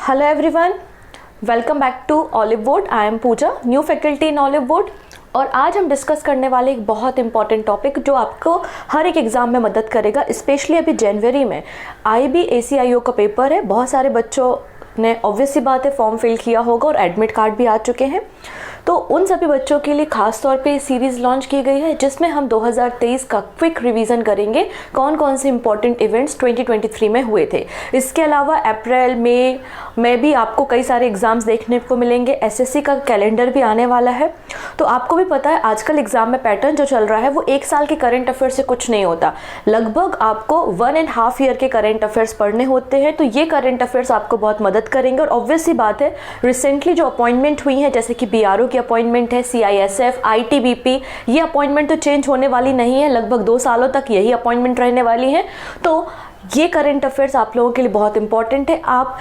Hello everyone, welcome back to Olive Wood. I am Pooja, new faculty in Olive Wood. और आज हम discuss करने वाले एक बहुत इंपॉर्टेंट टॉपिक जो आपको हर एक एग्ज़ाम में मदद करेगा, स्पेशली अभी जनवरी में IB ACIO का पेपर है। बहुत सारे बच्चों ने ऑब्वियस सी बात है फॉर्म फिल किया होगा और एडमिट कार्ड भी आ चुके हैं। तो उन सभी बच्चों के लिए खास तौर पे सीरीज़ लॉन्च की गई है जिसमें हम 2023 का क्विक रिवीजन करेंगे, कौन कौन से इंपॉर्टेंट इवेंट्स 2023 में हुए थे। इसके अलावा अप्रैल मई में भी आपको कई सारे एग्ज़ाम्स देखने को मिलेंगे। SSC का कैलेंडर भी आने वाला है। तो आपको भी पता है आजकल एग्ज़ाम में पैटर्न जो चल रहा है वो एक साल के करंट अफेयर्स से कुछ नहीं होता, लगभग आपको 1.5 ईयर के करंट अफेयर्स पढ़ने होते हैं। तो ये करंट अफेयर्स आपको बहुत मदद करेंगे। और ऑब्वियस सी बात है रिसेंटली जो अपॉइंटमेंट हुई है, जैसे कि BRO की अपॉइंटमेंट है, CISF, ITBP, ये अपॉइंटमेंट तो चेंज होने वाली नहीं है, लगभग 2 सालों तक यही अपॉइंटमेंट रहने वाली है। तो ये करंट अफेयर्स आप लोगों के लिए बहुत इंपॉर्टेंट है। आप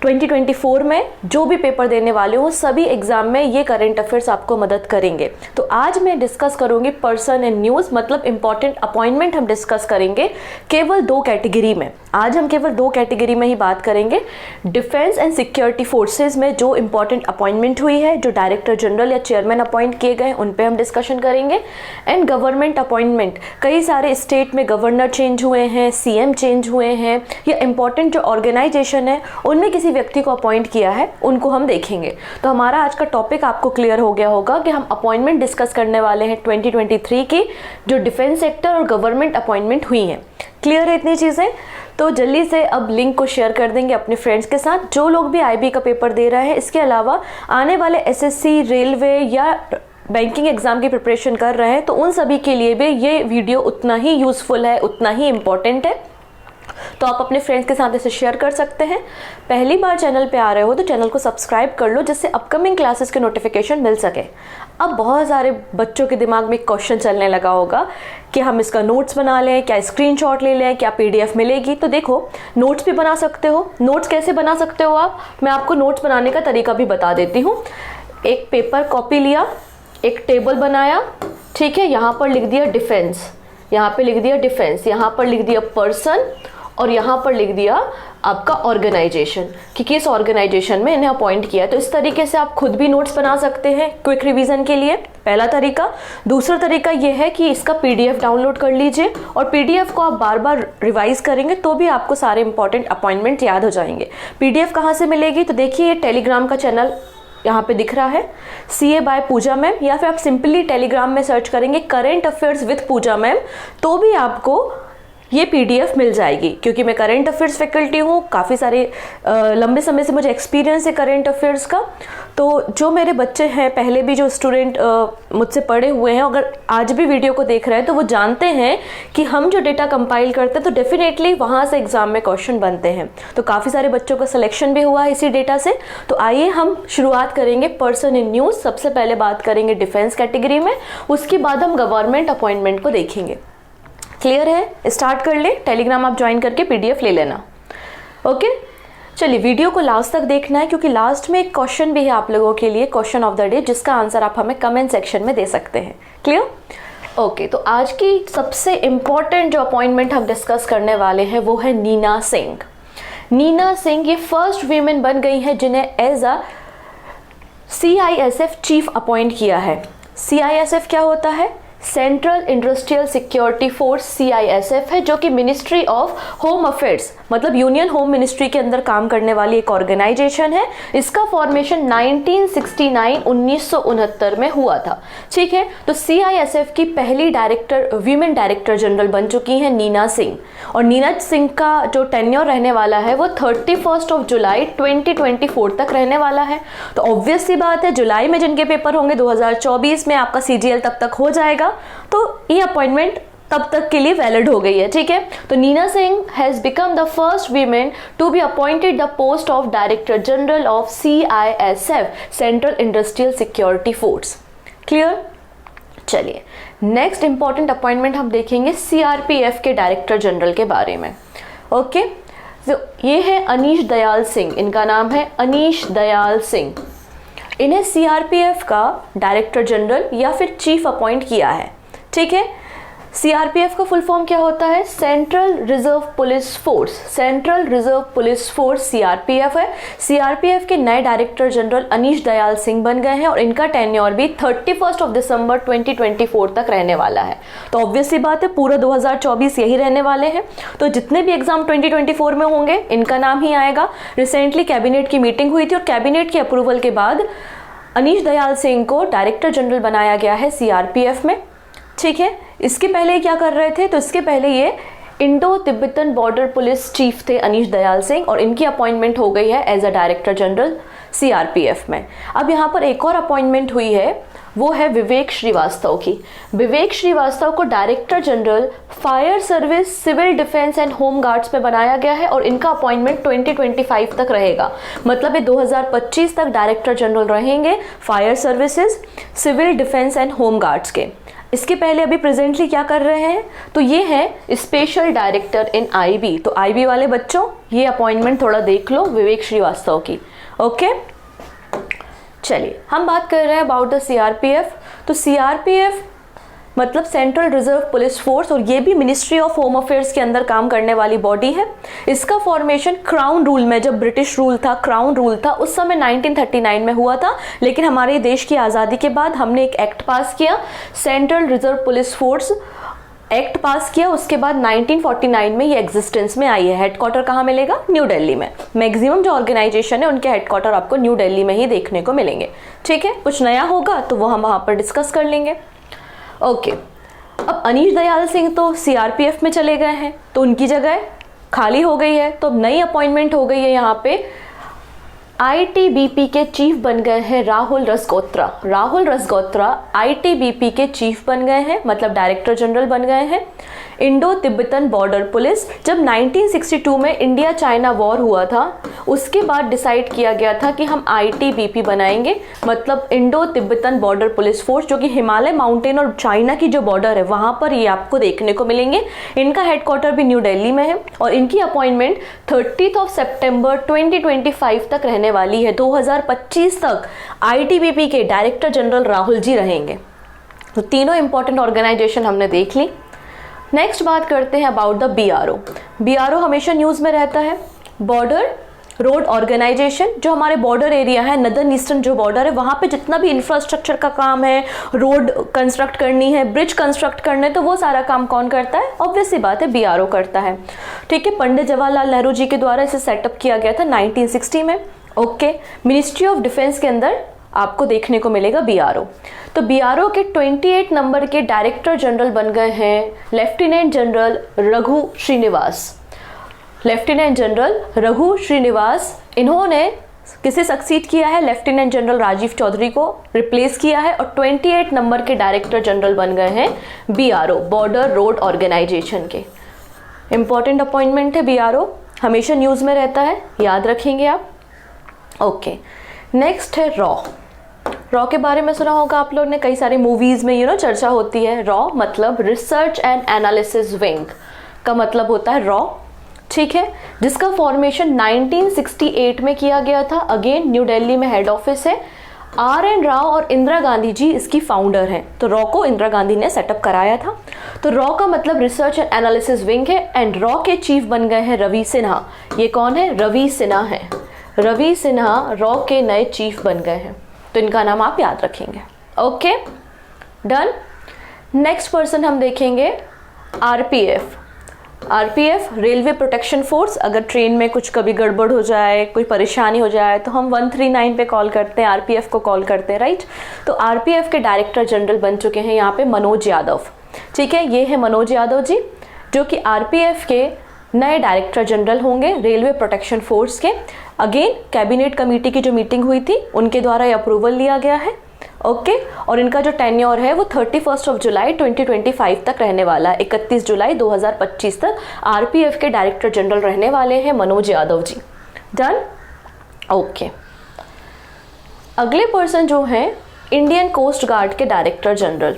2024 में जो भी पेपर देने वाले हो सभी एग्जाम में ये करंट अफेयर्स आपको मदद करेंगे। तो आज मैं डिस्कस करूंगी पर्सन एंड न्यूज़, मतलब इंपॉर्टेंट अपॉइंटमेंट हम डिस्कस करेंगे केवल 2 कैटेगरी में। आज हम केवल 2 कैटेगरी में ही बात करेंगे। डिफेंस एंड सिक्योरिटी फोर्सेज में जो इंपॉर्टेंट अपॉइंटमेंट हुई है, जो डायरेक्टर जनरल या चेयरमैन अपॉइंट किए गए, उन पे हम डिस्कशन करेंगे। एंड गवर्नमेंट अपॉइंटमेंट, कई सारे स्टेट में गवर्नर चेंज हुए हैं, CM चेंज हुए हैं, या इंपॉर्टेंट जो ऑर्गेनाइजेशन है उनमें किसी व्यक्ति को अपॉइंट किया है, उनको हम देखेंगे। तो हमारा आज का टॉपिक आपको क्लियर हो गया होगा कि हम अपॉइंटमेंट डिस्कस करने वाले हैं 2023 की, जो डिफेंस सेक्टर और गवर्नमेंट अपॉइंटमेंट हुई हैं। क्लियर है इतनी चीज़ें? तो जल्दी से अब लिंक को शेयर कर देंगे अपने फ्रेंड्स के साथ जो लोग भी IB का पेपर दे रहे हैं। इसके अलावा आने वाले SSC, रेलवे या बैंकिंग एग्जाम की प्रिपरेशन कर रहे हैं, तो उन सभी के लिए भी ये वीडियो उतना ही यूज़फुल है, उतना ही इम्पोर्टेंट है। तो आप अपने फ्रेंड्स के साथ इसे शेयर कर सकते हैं। पहली बार चैनल पे आ रहे हो तो चैनल को सब्सक्राइब कर लो जिससे अपकमिंग क्लासेस के नोटिफिकेशन मिल सके। अब बहुत सारे बच्चों के दिमाग में एक क्वेश्चन चलने लगा होगा कि हम इसका नोट्स बना लें, क्या स्क्रीनशॉट ले लें, क्या PDF मिलेगी? तो देखो, नोट्स भी बना सकते हो। नोट्स कैसे बना सकते हो आप? मैं आपको नोट्स बनाने का तरीका भी बता देती हूँ। एक पेपर कॉपी लिया, एक टेबल बनाया, ठीक है, यहाँ पर लिख दिया डिफेंस, यहाँ पे लिख दिया डिफेंस, यहाँ पर लिख दिया पर्सन और यहाँ पर लिख दिया आपका ऑर्गेनाइजेशन कि किस ऑर्गेनाइजेशन में इन्हें अपॉइंट किया है। तो इस तरीके से आप खुद भी नोट्स बना सकते हैं क्विक रिवीजन के लिए, पहला तरीका। दूसरा तरीका ये है कि इसका PDF डाउनलोड कर लीजिए और PDF को आप बार बार रिवाइज करेंगे तो भी आपको सारे इंपॉर्टेंट अपॉइंटमेंट याद हो जाएंगे। PDF कहाँ से मिलेगी? तो देखिए ये टेलीग्राम का चैनल यहाँ पे दिख रहा है, CA बाय पूजा मैम, या फिर आप सिंपली टेलीग्राम में सर्च करेंगे current affairs with Pooja ma'am, तो भी आपको ये PDF मिल जाएगी। क्योंकि मैं करंट अफेयर्स फैकल्टी हूँ, काफ़ी सारे लंबे समय से मुझे एक्सपीरियंस है करंट अफेयर्स का। तो जो मेरे बच्चे हैं, पहले भी जो स्टूडेंट मुझसे पढ़े हुए हैं, अगर आज भी वीडियो को देख रहे हैं तो वो जानते हैं कि हम जो डेटा कंपाइल करते हैं तो डेफिनेटली वहाँ से एग्जाम में क्वेश्चन बनते हैं। तो काफ़ी सारे बच्चों का सिलेक्शन भी हुआ है इसी डेटा से। तो आइए हम शुरुआत करेंगे पर्सन इन न्यूज़। सबसे पहले बात करेंगे डिफेंस कैटेगरी में, उसके बाद हम गवर्नमेंट अपॉइंटमेंट को देखेंगे। क्लियर है? स्टार्ट कर ले। टेलीग्राम आप ज्वाइन करके PDF ले लेना। ओके, चलिए वीडियो को लास्ट तक देखना है क्योंकि लास्ट में एक क्वेश्चन भी है आप लोगों के लिए, क्वेश्चन ऑफ द डे, जिसका आंसर आप हमें कमेंट सेक्शन में दे सकते हैं। क्लियर? ओके, तो आज की सबसे इम्पॉर्टेंट जो अपॉइंटमेंट हम डिस्कस करने वाले हैं वो है नीना सिंह। नीना सिंह ये फर्स्ट वीमेन बन गई है जिन्हें as a CISF chief appoint किया है। CISF क्या होता है? Central industrial security force CISF है, जो कि मिनिस्ट्री ऑफ होम अफेयर्स, मतलब यूनियन होम मिनिस्ट्री के अंदर काम करने वाली एक ऑर्गेनाइजेशन है। इसका फॉर्मेशन 1969 में हुआ था। ठीक है, तो CISF की पहली वीमेन डायरेक्टर जनरल बन चुकी हैं नीना सिंह। और नीना सिंह का जो टेन्योर रहने वाला है वो 31 जुलाई 2024 तक रहने वाला है। तो ऑब्वियस सी बात है, जुलाई में जिनके पेपर होंगे 2024 में, आपका CGL तब तक हो जाएगा। तो ये अपॉइंटमेंट तब तक के लिए वैलिड हो गई है। ठीक है, तो Neena Singh has become the first women to be appointed the post of director general of CISF, central industrial security force. Clear? चलिए नेक्स्ट इंपॉर्टेंट अपॉइंटमेंट हम देखेंगे CRPF के डायरेक्टर जनरल के बारे में। ओके, तो ये है अनीश दयाल सिंह, इनका नाम है अनीश दयाल सिंह। इन्हें CRPF का डायरेक्टर जनरल या फिर चीफ अपॉइंट किया है। ठीक है, सीआरपीएफ का फुल फॉर्म क्या होता है? Central reserve police force. Central reserve police force CRPF है। सीआरपीएफ के नए डायरेक्टर जनरल अनीश दयाल सिंह बन गए हैं और इनका टेन्योर भी 31 दिसंबर 2024 तक रहने वाला है। तो ऑब्वियस सी बात है, पूरा 2024 यही रहने वाले हैं। तो जितने भी एग्जाम 2024 में होंगे इनका नाम ही आएगा। रिसेंटली कैबिनेट की मीटिंग हुई थी और कैबिनेट की अप्रूवल के बाद अनीश दयाल सिंह को डायरेक्टर जनरल बनाया गया है सीआरपीएफ में। ठीक है, इसके पहले क्या कर रहे थे? तो इसके पहले ये Indo Tibetan border police chief थे अनीश दयाल सिंह और इनकी अपॉइंटमेंट हो गई है as a director general CRPF में। अब यहाँ पर एक और अपॉइंटमेंट हुई है, वो है विवेक श्रीवास्तव की। विवेक श्रीवास्तव को director general fire service, civil defence and home guards पे बनाया गया है और इनका अपॉइंटमेंट 2025 तक रहेगा। मतलब ये 2025 तक डायरेक्टर जनरल रहेंगे fire services, civil defence and home guards के। इसके पहले अभी प्रेजेंटली क्या कर रहे हैं? तो ये है स्पेशल डायरेक्टर इन आईबी। तो आईबी वाले बच्चों ये अपॉइंटमेंट थोड़ा देख लो विवेक श्रीवास्तव की। ओके, चलिए हम बात कर रहे हैं अबाउट द सीआरपीएफ। तो सीआरपीएफ मतलब सेंट्रल रिजर्व पुलिस फोर्स और ये भी मिनिस्ट्री ऑफ होम अफेयर्स के अंदर काम करने वाली बॉडी है। इसका फॉर्मेशन क्राउन रूल में, जब ब्रिटिश रूल था, क्राउन रूल था, उस समय 1939 में हुआ था। लेकिन हमारे देश की आज़ादी के बाद हमने एक एक्ट पास किया, central reserve police force act पास किया। उसके बाद 1949 में ये एग्जिस्टेंस में आई है। हेडक्वार्टर कहाँ मिलेगा? न्यू दिल्ली में। मैक्सिमम जो ऑर्गेनाइजेशन है उनके हेडक्वार्टर आपको न्यू दिल्ली में ही देखने को मिलेंगे। ठीक है, कुछ नया होगा तो वो हम वहाँ पर डिस्कस कर लेंगे। ओके, अब अनीश दयाल सिंह तो सीआरपीएफ में चले गए हैं तो उनकी जगह खाली हो गई है, तो नई अपॉइंटमेंट हो गई है यहाँ पे। आईटीबीपी के चीफ बन गए हैं राहुल रसगोत्रा। राहुल रसगोत्रा आईटीबीपी के चीफ बन गए हैं, मतलब डायरेक्टर जनरल बन गए हैं। इंडो तिब्बतन बॉर्डर पुलिस, जब 1962 में इंडिया चाइना वॉर हुआ था उसके बाद डिसाइड किया गया था कि हम आईटीबीपी बनाएंगे, मतलब Indo Tibetan border police force, जो कि हिमालय माउंटेन और चाइना की जो बॉर्डर है वहाँ पर ये आपको देखने को मिलेंगे। इनका हेडक्वार्टर भी न्यू दिल्ली में है और इनकी अपॉइंटमेंट 30 सितंबर 2025 तक रहने वाली है। 2025 तक आईटीबीपी के डायरेक्टर जनरल राहुल जी रहेंगे। तो तीनों इंपॉर्टेंट ऑर्गेनाइजेशन हमने देख ली। नेक्स्ट बात करते हैं अबाउट द बीआरओ। बीआरओ हमेशा न्यूज़ में रहता है। बॉर्डर रोड ऑर्गेनाइजेशन, जो हमारे बॉर्डर एरिया है, नदर्न ईस्टर्न जो बॉर्डर है वहाँ पे जितना भी इंफ्रास्ट्रक्चर का काम है, रोड कंस्ट्रक्ट करनी है, ब्रिज कंस्ट्रक्ट करने, तो वो सारा काम कौन करता है? ऑब्वियस सी बात है, बीआरओ करता है। ठीक है, पंडित जवाहरलाल नेहरू जी के द्वारा इसे सेटअप किया गया था 1960 में। ओके, मिनिस्ट्री ऑफ डिफेंस के अंदर आपको देखने को मिलेगा बीआरओ। तो बीआरओ के 28 नंबर के डायरेक्टर जनरल बन गए हैं lieutenant general Raghu Srinivas. Lieutenant general Raghu Srinivas, इन्होंने किसे सक्सीड किया है? लेफ्टिनेंट जनरल राजीव चौधरी को रिप्लेस किया है और 28 नंबर के डायरेक्टर जनरल बन गए हैं बीआरओ, बॉर्डर रोड ऑर्गेनाइजेशन के। इंपॉर्टेंट अपॉइंटमेंट है बीआरओ, हमेशा न्यूज़ में रहता है, याद रखेंगे आप। ओके, नेक्स्ट है रॉ। रॉ के बारे में सुना होगा आप लोग ने, कई सारी मूवीज़ में चर्चा होती है। रॉ मतलब रिसर्च एंड एनालिसिस विंग का मतलब होता है रॉ। ठीक है, जिसका फॉर्मेशन 1968 में किया गया था। अगेन न्यू दिल्ली में हेड ऑफिस है। RN राव और इंदिरा गांधी जी इसकी फाउंडर हैं। तो रॉ को इंदिरा गांधी ने सेटअप कराया था। तो रॉ का मतलब रिसर्च एंड एनालिसिस विंग है। एंड रॉ के चीफ बन गए हैं रवि सिन्हा। ये कौन है? रवि सिन्हा है। रवि सिन्हा रॉ के नए चीफ बन गए हैं, तो इनका नाम आप याद रखेंगे। Okay, done. नेक्स्ट पर्सन हम देखेंगे RPF. RPF railway protection force. अगर ट्रेन में कुछ कभी गड़बड़ हो जाए, कोई परेशानी हो जाए, तो हम 139 पे कॉल करते हैं, आरपीएफ को कॉल करते हैं, राइट। तो आरपीएफ के डायरेक्टर जनरल बन चुके हैं यहाँ पे मनोज यादव। ठीक है, ये है मनोज यादव जी, जो कि आरपीएफ के नए डायरेक्टर जनरल होंगे रेलवे प्रोटेक्शन फोर्स के। अगेन कैबिनेट कमेटी की जो मीटिंग हुई थी उनके द्वारा ये अप्रूवल लिया गया है। ओके, और इनका जो टेन्योर है वो 31 जुलाई 2025 तक रहने वाला है। 31 जुलाई 2025 तक आरपीएफ के डायरेक्टर जनरल रहने वाले हैं मनोज यादव जी। डन। ओके, अगले पर्सन जो हैं इंडियन कोस्ट गार्ड के डायरेक्टर जनरल।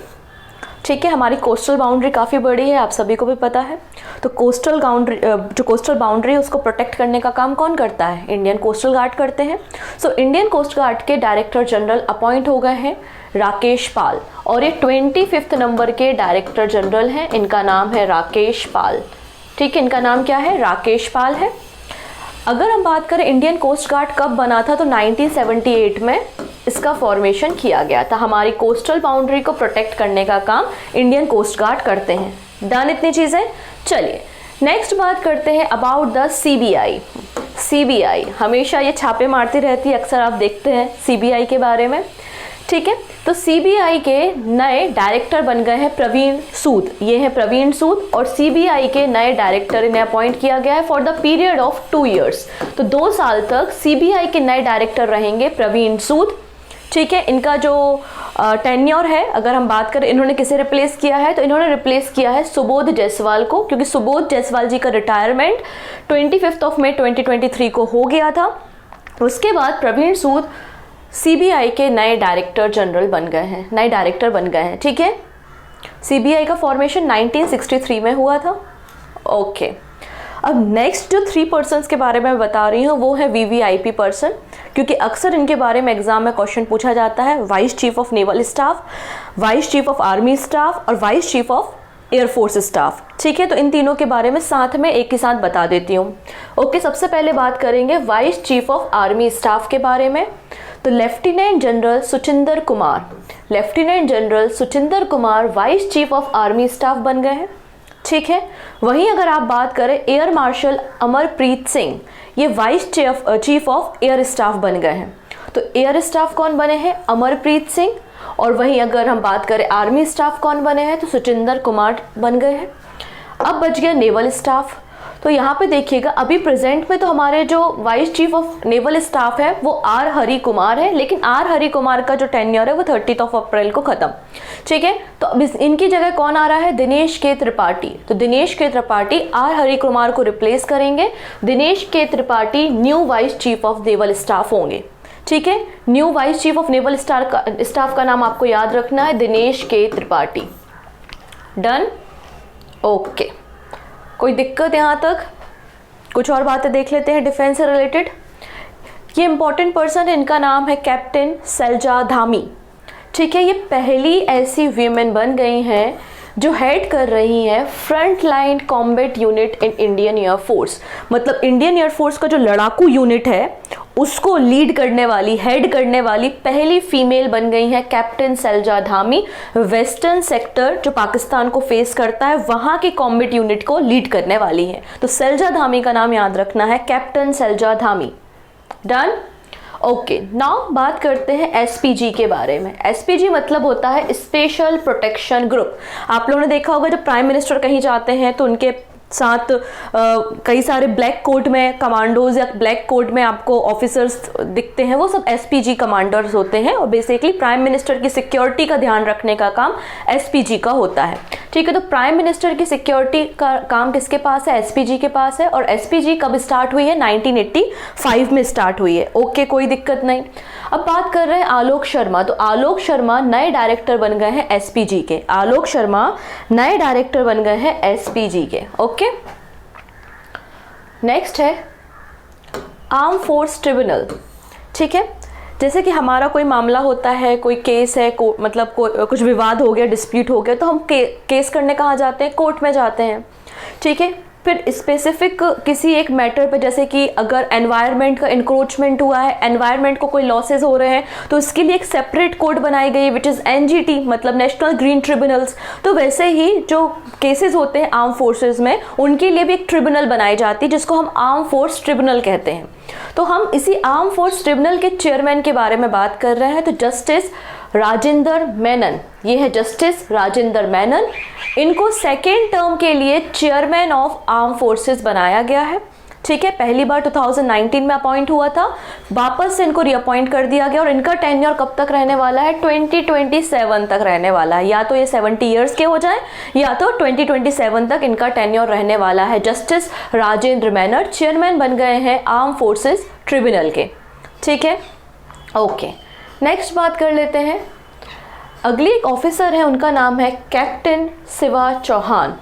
ठीक ठीक है, हमारी कोस्टल बाउंड्री काफ़ी बड़ी है, आप सभी को भी पता है। तो कोस्टल बाउंड्री जो कोस्टल बाउंड्री है उसको प्रोटेक्ट करने का काम कौन करता है? इंडियन कोस्टल गार्ड करते हैं। सो इंडियन कोस्ट गार्ड के डायरेक्टर जनरल अपॉइंट हो गए हैं राकेश पाल, और ये 25 नंबर के डायरेक्टर जनरल हैं। इनका नाम है राकेश पाल। ठीक है, इनका नाम क्या है? राकेश पाल है। अगर हम बात करें इंडियन कोस्ट गार्ड कब बना था, तो 1978 में इसका फॉर्मेशन किया गया था। हमारी कोस्टल बाउंड्री को प्रोटेक्ट करने का काम इंडियन कोस्ट गार्ड करते हैं। डन इतनी चीज़ें। चलिए नेक्स्ट बात करते हैं अबाउट द सीबीआई। सीबीआई हमेशा ये छापे मारती रहती है, अक्सर आप देखते हैं सीबीआई के बारे में। ठीक है, तो सीबीआई के नए डायरेक्टर बन गए हैं प्रवीण सूद। ये है प्रवीण सूद, और सीबीआई के नए डायरेक्टर इन्हें अपॉइंट किया गया है for the period of 2 years। तो 2 साल तक सीबीआई के नए डायरेक्टर रहेंगे प्रवीण सूद। ठीक है, इनका जो टेन्योर है, अगर हम बात करें इन्होंने किसे रिप्लेस किया है, तो इन्होंने रिप्लेस किया है सुबोध जायसवाल को, क्योंकि सुबोध जायसवाल जी का रिटायरमेंट 25 मई 2023 को हो गया था। उसके बाद प्रवीण सूद सीबीआई के नए डायरेक्टर जनरल बन गए हैं, नए डायरेक्टर बन गए हैं। ठीक है, सीबीआई का फॉर्मेशन 1963 में हुआ था। ओके, अब नेक्स्ट जो 3 पर्सन्स के बारे में बता रही हूँ वो है वीवीआईपी पर्सन, क्योंकि अक्सर इनके बारे में एग्जाम में क्वेश्चन पूछा जाता है। Vice chief of naval staff, vice chief of army staff और vice chief of air force staff. ठीक है, तो इन तीनों के बारे में साथ में एक ही साथ बता देती हूँ। ओके, सबसे पहले बात करेंगे vice chief of army staff के बारे में। तो lieutenant general Suchindra Kumar, lieutenant general Suchindra Kumar vice chief of army staff बन गए हैं। ठीक है, वहीं अगर आप बात करें एयर मार्शल अमरप्रीत सिंह, ये vice chief of air staff बन गए हैं। तो एयर स्टाफ कौन बने हैं? अमरप्रीत सिंह। और वहीं अगर हम बात करें आर्मी स्टाफ कौन बने हैं, तो सुचिंदर कुमार बन गए हैं। अब बच गया नेवल स्टाफ। तो यहाँ पे देखिएगा अभी प्रेजेंट में तो हमारे जो vice chief of naval staff है वो आर हरि कुमार है, लेकिन आर हरि कुमार का जो टेन्योर है वो 30 अप्रैल को खत्म। ठीक है, तो अब इनकी जगह कौन आ रहा है? दिनेश के त्रिपाठी। तो दिनेश के त्रिपाठी आर हरि कुमार को रिप्लेस करेंगे। दिनेश के Tripathi new vice chief of naval staff होंगे। ठीक है, new vice chief of naval staff का नाम आपको याद रखना है, दिनेश के त्रिपाठी। डन। ओके, कोई दिक्कत यहाँ तक? कुछ और बातें देख लेते हैं डिफेंस से रिलेटेड। ये इंपॉर्टेंट पर्सन है, इनका नाम है कैप्टन सैलजा धामी। ठीक है, ये पहली ऐसी वीमेन बन गई हैं जो हेड कर रही हैं front line combat unit in Indian air force. मतलब इंडियन एयरफोर्स का जो लड़ाकू यूनिट है उसको लीड करने वाली, हेड करने वाली पहली फीमेल बन गई है captain Selja Dhami. Western sector जो पाकिस्तान को फेस करता है वहां के कॉम्बैट यूनिट को लीड करने वाली है। तो सैलजा धामी का नाम याद रखना है, captain Selja Dhami. Done. Okay, now बात करते हैं एसपीजी के बारे में। एसपीजी मतलब होता है स्पेशल प्रोटेक्शन ग्रुप। आप लोगों ने देखा होगा जब प्राइम मिनिस्टर कहीं जाते हैं तो उनके साथ कई सारे ब्लैक कोट में कमांडोज या ब्लैक कोट में आपको ऑफिसर्स दिखते हैं, वो सब एसपीजी कमांडर्स होते हैं। और बेसिकली प्राइम मिनिस्टर की सिक्योरिटी का ध्यान रखने का काम एसपीजी का होता है। ठीक है, तो प्राइम मिनिस्टर की सिक्योरिटी का काम किसके पास है? एसपीजी के पास है। और एसपीजी कब स्टार्ट हुई है? 1985 में स्टार्ट हुई है। ओके, कोई दिक्कत नहीं। अब बात कर रहे हैं आलोक शर्मा। तो आलोक शर्मा नए डायरेक्टर बन गए हैं एसपीजी के। आलोक शर्मा नए डायरेक्टर बन गए हैं एसपीजी के। ओके, नेक्स्ट है आर्म फोर्स ट्रिब्यूनल। ठीक है, जैसे कि हमारा कोई मामला होता है, कोई केस है, मतलब कुछ विवाद हो गया, डिस्प्यूट हो गया, तो हम केस करने कहाँ जाते हैं? कोर्ट में जाते हैं। ठीक है, फिर स्पेसिफिक किसी एक मैटर पे, जैसे कि अगर एनवायरनमेंट का इंक्रोचमेंट हुआ है, एनवायरनमेंट को कोई लॉसेज हो रहे हैं, तो इसके लिए एक सेपरेट कोर्ट बनाई गई विच इज़ एनजीटी, मतलब नेशनल ग्रीन ट्रिब्यूनल्स। तो वैसे ही जो केसेस होते हैं आर्म फोर्सेस में, उनके लिए भी एक ट्रिब्यूनल बनाई जाती है जिसको हम आर्म फोर्स ट्रिब्यूनल कहते हैं। तो हम इसी आर्म फोर्स ट्रिब्यूनल के चेयरमैन के बारे में बात कर रहे हैं। तो जस्टिस राजेंद्र मेनन, ये है जस्टिस राजेंद्र मेनन। इनको सेकेंड टर्म के लिए चेयरमैन ऑफ आर्म फोर्सेस बनाया गया है। ठीक है, पहली बार 2019 में अपॉइंट हुआ था, वापस से इनको रीअपॉइंट कर दिया गया और इनका टेन्योर कब तक रहने वाला है? 2027 तक रहने वाला है। या तो ये 70 ईयर्स के हो जाए या तो 2027 तक इनका टेन्योर रहने वाला है। जस्टिस राजेंद्र मेनन चेयरमैन बन गए हैं आर्म फोर्सेस ट्रिब्यूनल के। ठीक है, ओके, नेक्स्ट बात कर लेते हैं अगली एक ऑफिसर है, उनका नाम है कैप्टन शिवा चौहान।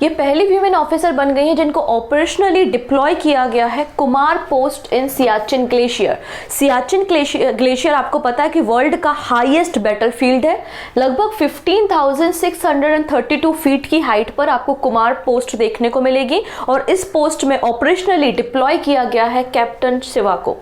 ये पहली वीमेन ऑफिसर बन गई हैं जिनको ऑपरेशनली डिप्लॉय किया गया है कुमार पोस्ट इन सियाचिन ग्लेशियर। सियाचिन ग्लेशियर आपको पता है कि वर्ल्ड का हाईएस्ट बैटलफील्ड है। लगभग 15,632 फीट की हाइट पर आपको कुमार पोस्ट देखने को मिलेगी और इस पोस्ट में ऑपरेशनली डिप्लॉय किया गया है कैप्टन शिवा को।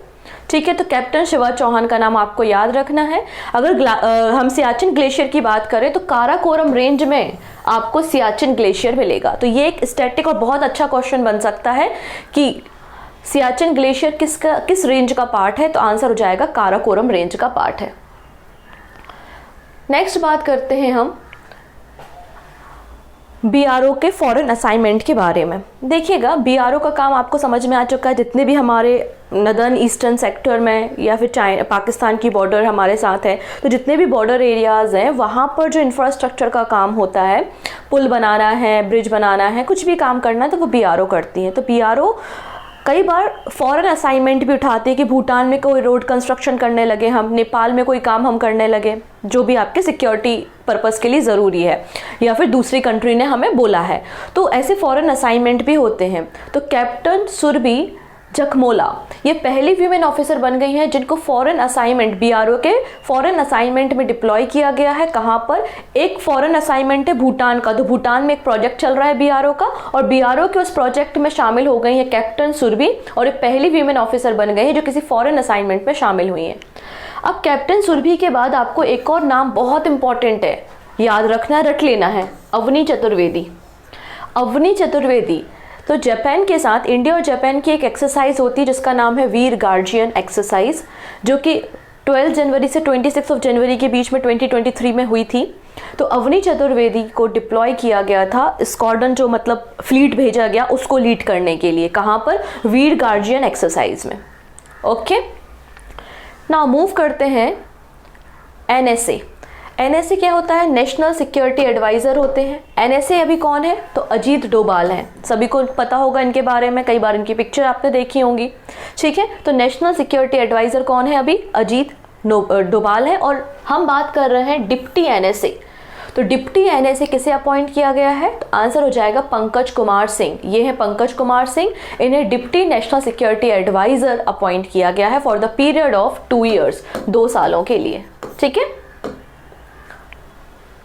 ठीक है, तो कैप्टन शिवा चौहान का नाम आपको याद रखना है। अगर हम सियाचिन ग्लेशियर की बात करें तो काराकोरम रेंज में आपको सियाचिन ग्लेशियर मिलेगा। तो ये एक स्टैटिक और बहुत अच्छा क्वेश्चन बन सकता है कि सियाचिन ग्लेशियर किस रेंज का पार्ट है, तो आंसर हो जाएगा काराकोरम रेंज का पार्ट है। नेक्स्ट बात करते हैं हम बीआरओ के फॉरेन असाइनमेंट के बारे में। देखिएगा, बीआरओ का काम आपको समझ में आ चुका है। जितने भी हमारे नदर्न ईस्टर्न सेक्टर में या फिर चाइना पाकिस्तान की बॉर्डर हमारे साथ है, तो जितने भी बॉर्डर एरियाज़ हैं वहाँ पर जो इंफ्रास्ट्रक्चर का काम होता है, पुल बनाना है, ब्रिज बनाना है, कुछ भी काम करना है, तो वो बीआरओ करती हैं। तो बीआरओ कई बार फॉरेन असाइनमेंट भी उठाते हैं कि भूटान में कोई रोड कंस्ट्रक्शन करने लगे हम, नेपाल में कोई काम हम करने लगे, जो भी आपके सिक्योरिटी पर्पस के लिए ज़रूरी है या फिर दूसरी कंट्री ने हमें बोला है, तो ऐसे फॉरेन असाइनमेंट भी होते हैं। तो कैप्टन सुरभि जखमोला ये पहली वीमेन ऑफिसर बन गई हैं जिनको फॉरेन असाइनमेंट, बीआरओ के फॉरेन असाइनमेंट में डिप्लॉय किया गया है। कहाँ पर? एक फॉरेन असाइनमेंट है भूटान का, तो भूटान में एक प्रोजेक्ट चल रहा है बीआरओ का, और बीआरओ के उस प्रोजेक्ट में शामिल हो गई है कैप्टन सुरभि, और ये पहली वीमेन ऑफिसर बन गई है जो किसी फॉरेन असाइनमेंट में शामिल हुई हैं। अब कैप्टन सुरभि के बाद आपको एक और नाम बहुत इंपॉर्टेंट है, याद रखना, रट लेना है, अवनी चतुर्वेदी। अवनी चतुर्वेदी तो जापान के साथ, इंडिया और जापान की एक एक्सरसाइज होती है जिसका नाम है वीर गार्जियन एक्सरसाइज, जो कि 12 जनवरी से 26 जनवरी के बीच में 2023 में हुई थी। तो अवनी चतुर्वेदी को डिप्लॉय किया गया था, स्क्वाड्रन जो मतलब फ्लीट भेजा गया उसको लीड करने के लिए। कहाँ पर? वीर गार्जियन एक्सरसाइज में। ओके, नाउ मूव करते हैं एनएसए। एनएसए क्या होता है? नेशनल सिक्योरिटी एडवाइज़र होते हैं। एनएसए अभी कौन है? तो अजीत डोभाल हैं, सभी को पता होगा इनके बारे में, कई बार इनकी पिक्चर आपने देखी होंगी। ठीक है, तो नेशनल सिक्योरिटी एडवाइज़र कौन है अभी? अजीत डोभाल है। और हम बात कर रहे हैं डिप्टी एनएसए। तो डिप्टी एनएसए किसे अपॉइंट किया गया है? तो आंसर हो जाएगा पंकज कुमार सिंह। ये है पंकज कुमार सिंह, इन्हें deputy national security adviser appoint किया गया है for the period of 2 years, 2 सालों के लिए। ठीक है,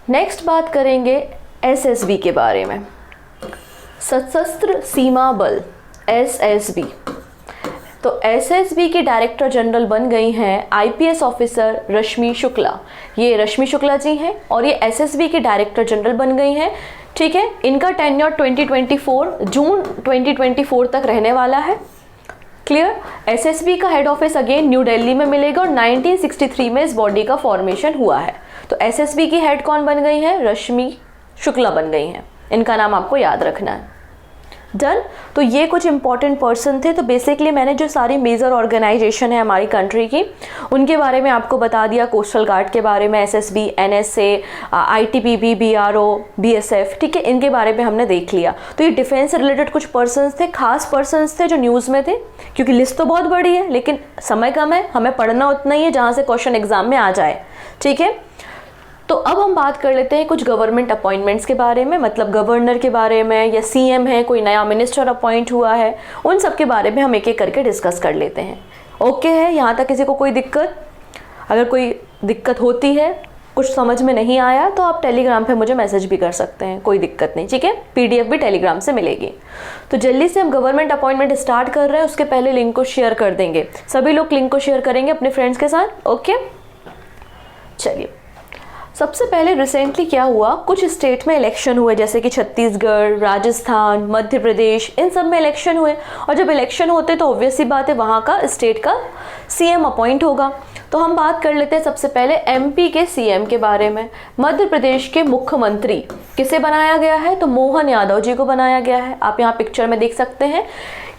नेक्स्ट बात करेंगे एसएसबी के बारे में, सशस्त्र सीमा बल, एसएसबी। तो एसएसबी की डायरेक्टर जनरल बन गई हैं आईपीएस ऑफिसर रश्मि शुक्ला। ये रश्मि शुक्ला जी हैं और ये एसएसबी की डायरेक्टर जनरल बन गई हैं। ठीक है, इनका टेन्योर 2024 जून 2024 तक रहने वाला है। क्लियर? एसएसबी का head office again new Delhi में मिलेगा और 1963 में इस बॉडी का फॉर्मेशन हुआ है। तो एसएसबी की हेड कौन बन गई है? रश्मि शुक्ला बन गई हैं। इनका नाम आपको याद रखना है। डन। तो ये कुछ इंपॉर्टेंट पर्सन थे। तो बेसिकली मैंने जो सारी मेजर ऑर्गेनाइजेशन है हमारी कंट्री की, उनके बारे में आपको बता दिया। कोस्टल गार्ड के बारे में, SSB, NSA, ITBP, BRO, BSF, ठीक है, इनके बारे में हमने देख लिया। तो ये डिफेंस से रिलेटेड कुछ पर्सन्स थे, खास पर्सन्स थे जो न्यूज़ में थे, क्योंकि लिस्ट तो बहुत बड़ी है लेकिन समय कम है, हमें पढ़ना उतना ही है जहाँ से क्वेश्चन एग्जाम में आ जाए। ठीक है, तो अब हम बात कर लेते हैं कुछ गवर्नमेंट अपॉइंटमेंट्स के बारे में, मतलब गवर्नर के बारे में, या सीएम है, कोई नया मिनिस्टर अपॉइंट हुआ है, उन सब के बारे में हम एक एक करके डिस्कस कर लेते हैं। ओके है, यहाँ तक किसी को कोई दिक्कत? अगर कोई दिक्कत होती है, कुछ समझ में नहीं आया, तो आप टेलीग्राम पे मुझे मैसेज भी कर सकते हैं, कोई दिक्कत नहीं। ठीक है, पीडीएफ भी टेलीग्राम से मिलेगी। तो जल्दी से हम गवर्नमेंट अपॉइंटमेंट स्टार्ट कर रहे हैं, उसके पहले लिंक को शेयर कर देंगे। सभी लोग लिंक को शेयर करेंगे अपने फ्रेंड्स के साथ। ओके, चलिए, सबसे पहले रिसेंटली क्या हुआ, कुछ स्टेट में इलेक्शन हुए, जैसे कि छत्तीसगढ़, राजस्थान, मध्य प्रदेश, इन सब में इलेक्शन हुए। और जब इलेक्शन होते तो ऑब्वियस सी बात है वहाँ का स्टेट का सीएम अपॉइंट होगा। तो हम बात कर लेते हैं सबसे पहले एमपी के सीएम के बारे में। मध्य प्रदेश के मुख्यमंत्री किसे बनाया गया है? तो मोहन यादव जी को बनाया गया है। आप यहाँ पिक्चर में देख सकते हैं,